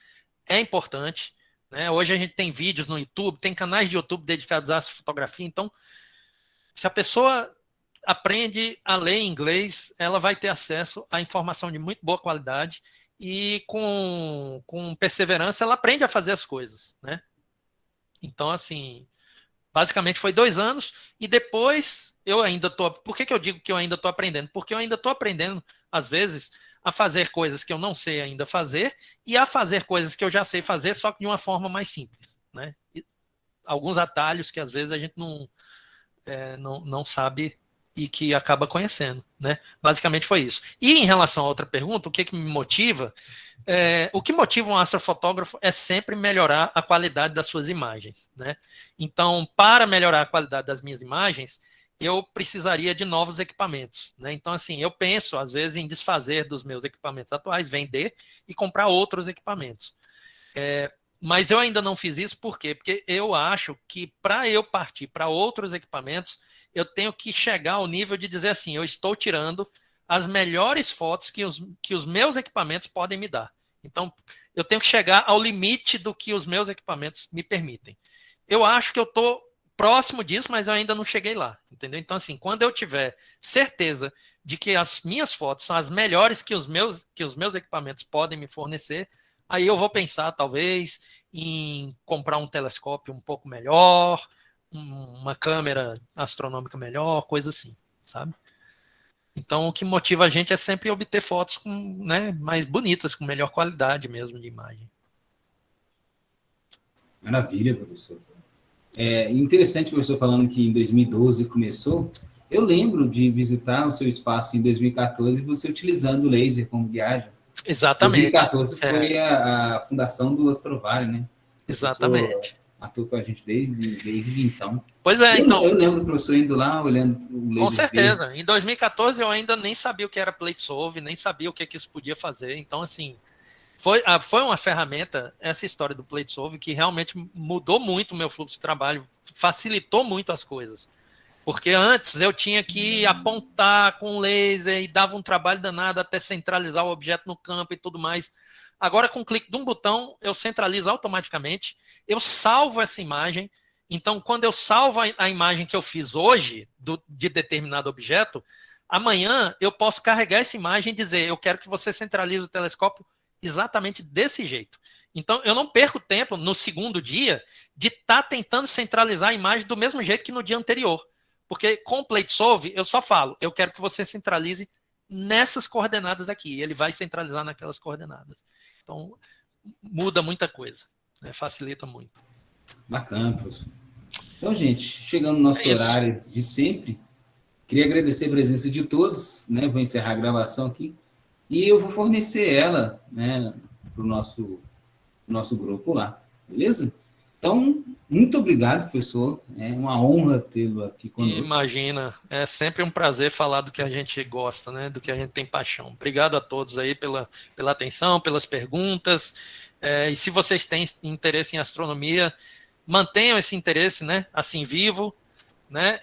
é importante. Né? Hoje a gente tem vídeos no YouTube, tem canais de YouTube dedicados à astrofotografia. Então, se a pessoa aprende a ler em inglês, ela vai ter acesso a informação de muito boa qualidade e com perseverança ela aprende a fazer as coisas, né? Então, assim, basicamente foi 2 anos e depois eu ainda estou... Por que eu digo que eu ainda estou aprendendo? Porque eu ainda estou aprendendo, às vezes, a fazer coisas que eu não sei ainda fazer e a fazer coisas que eu já sei fazer, só que de uma forma mais simples. né? E alguns atalhos que às vezes a gente não sabe e que acaba conhecendo, né? Basicamente foi isso. E em relação a outra pergunta, o que me motiva? O que motiva um astrofotógrafo é sempre melhorar a qualidade das suas imagens, né? Então, para melhorar a qualidade das minhas imagens, eu precisaria de novos equipamentos, né? Então, assim, eu penso, às vezes, em desfazer dos meus equipamentos atuais, vender e comprar outros equipamentos. Mas eu ainda não fiz isso, por quê? Porque eu acho que para eu partir para outros equipamentos, eu tenho que chegar ao nível de dizer assim, eu estou tirando as melhores fotos que os meus equipamentos podem me dar. Então, eu tenho que chegar ao limite do que os meus equipamentos me permitem. Eu acho que eu estou próximo disso, mas eu ainda não cheguei lá, entendeu? Então, assim, quando eu tiver certeza de que as minhas fotos são as melhores que os meus equipamentos podem me fornecer, aí eu vou pensar, talvez, em comprar um telescópio um pouco melhor, uma câmera astronômica melhor, coisa assim, sabe? Então, o que motiva a gente é sempre obter fotos mais bonitas, com melhor qualidade mesmo de imagem. Maravilha, professor. Interessante o professor falando que em 2012 começou. Eu lembro de visitar o seu espaço em 2014 e você utilizando o laser como guiagem. Exatamente. 2014 foi a fundação do Astrovário, né? Exatamente. Atuou com a gente desde então. Pois é, então. Eu lembro do professor indo lá, olhando o laser. Com certeza. Verde. Em 2014 eu ainda nem sabia o que era Plate-Solve, nem sabia o que isso podia fazer. Então, assim, foi uma ferramenta, essa história do Plate-Solve, que realmente mudou muito o meu fluxo de trabalho, facilitou muito as coisas. Porque antes eu tinha que apontar com laser e dava um trabalho danado até centralizar o objeto no campo e tudo mais. Agora, com o clique de um botão, eu centralizo automaticamente, eu salvo essa imagem. Então, quando eu salvo a imagem que eu fiz hoje de determinado objeto, amanhã eu posso carregar essa imagem e dizer, eu quero que você centralize o telescópio exatamente desse jeito. Então, eu não perco tempo no segundo dia de estar tentando centralizar a imagem do mesmo jeito que no dia anterior. Porque com o Plate-Solve, eu só falo, eu quero que você centralize nessas coordenadas aqui. Ele vai centralizar naquelas coordenadas. Então, muda muita coisa, né? Facilita muito. Bacana, professor. Então, gente, chegando no nosso horário de sempre, queria agradecer a presença de todos, né? Vou encerrar a gravação aqui e eu vou fornecer ela, né, para o nosso grupo lá, beleza? Então, muito obrigado, professor. É uma honra tê-lo aqui conosco. Imagina, é sempre um prazer falar do que a gente gosta, né? Do que a gente tem paixão. Obrigado a todos aí pela atenção, pelas perguntas. E se vocês têm interesse em astronomia, mantenham esse interesse, né? Assim, vivo, né?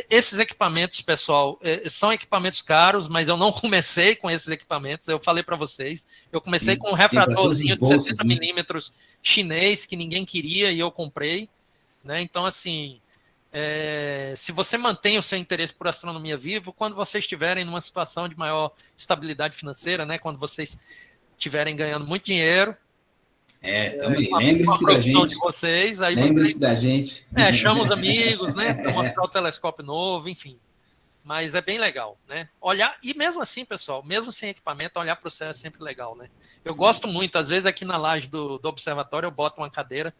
Esses equipamentos, pessoal, são equipamentos caros, mas eu não comecei com esses equipamentos, eu falei para vocês, eu comecei com um refratorzinho de 70 milímetros chinês, que ninguém queria, e eu comprei, né? Então, assim, se você mantém o seu interesse por astronomia vivo, quando vocês estiverem numa situação de maior estabilidade financeira, né? Quando vocês estiverem ganhando muito dinheiro, também. Lembre-se da gente. De vocês, aí lembre-se da gente. Chama os amigos, né? Para mostrar o telescópio novo, enfim. Mas é bem legal, né? Olhar, e mesmo assim, pessoal, mesmo sem equipamento, olhar para o céu é sempre legal, né? Eu gosto muito, às vezes aqui na laje do observatório, eu boto uma cadeira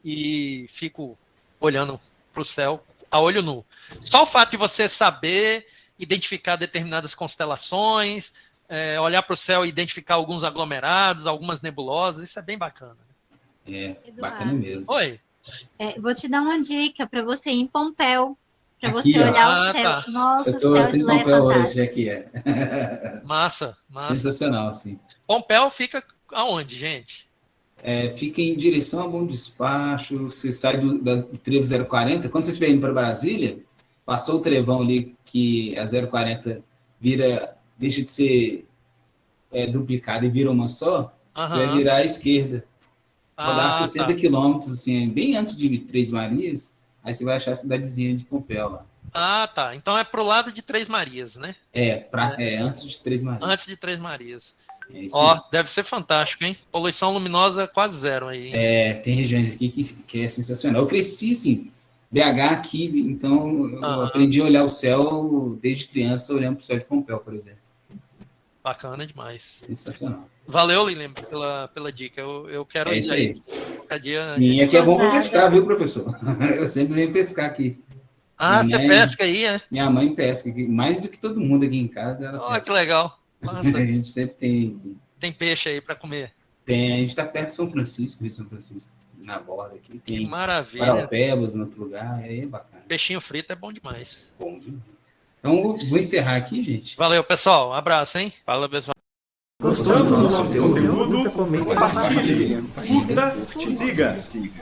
e fico olhando para o céu a olho nu. Só o fato de você saber identificar determinadas constelações, olhar para o céu e identificar alguns aglomerados, algumas nebulosas, isso é bem bacana. Bacana mesmo. Oi. Vou te dar uma dica para você ir em Pompéu, para você olhar o céu. Tá. Nossa, o céu de lá é fantástico. Hoje aqui Massa. Sensacional, sim. Pompéu fica aonde, gente? Fica em direção a Bom Despacho, você sai do trevo 040, quando você estiver indo para Brasília, passou o trevão ali, que a 040 deixa de ser duplicada e vira uma só, você vai virar à esquerda. Rodar 60 quilômetros, assim, bem antes de Três Marias, aí você vai achar a cidadezinha de Pompéu lá. Tá. Então é pro lado de Três Marias, né? Antes de Três Marias. Antes de Três Marias. Deve ser fantástico, hein? Poluição luminosa quase zero aí. Tem regiões aqui que é sensacional. Eu cresci, assim, BH aqui, então eu aprendi a olhar o céu desde criança, olhando para o céu de Pompéu, por exemplo. Bacana demais. Sensacional. Valeu, Lilian, pela dica. Eu quero É isso aí. Qualquer dia. E aqui é bom para Nada. pescar, viu, professor? Eu sempre venho pescar aqui. Ah, você Minha mãe- pesca aí, é? Minha mãe pesca aqui, mais do que todo mundo aqui em casa. Ela Olha pesca. que legal. Nossa, A gente sempre tem peixe aí para comer. a gente está perto de São Francisco, Rio de São Francisco, na borda aqui. Que Tem maravilha. Paraupebas, no outro lugar, aí é bacana. Peixinho frito é bom demais. Bom, viu? Então, vou encerrar aqui, gente. Valeu, pessoal. Um abraço, hein? Fala, pessoal. Gostou do nosso conteúdo? Compartilhe, curta, siga.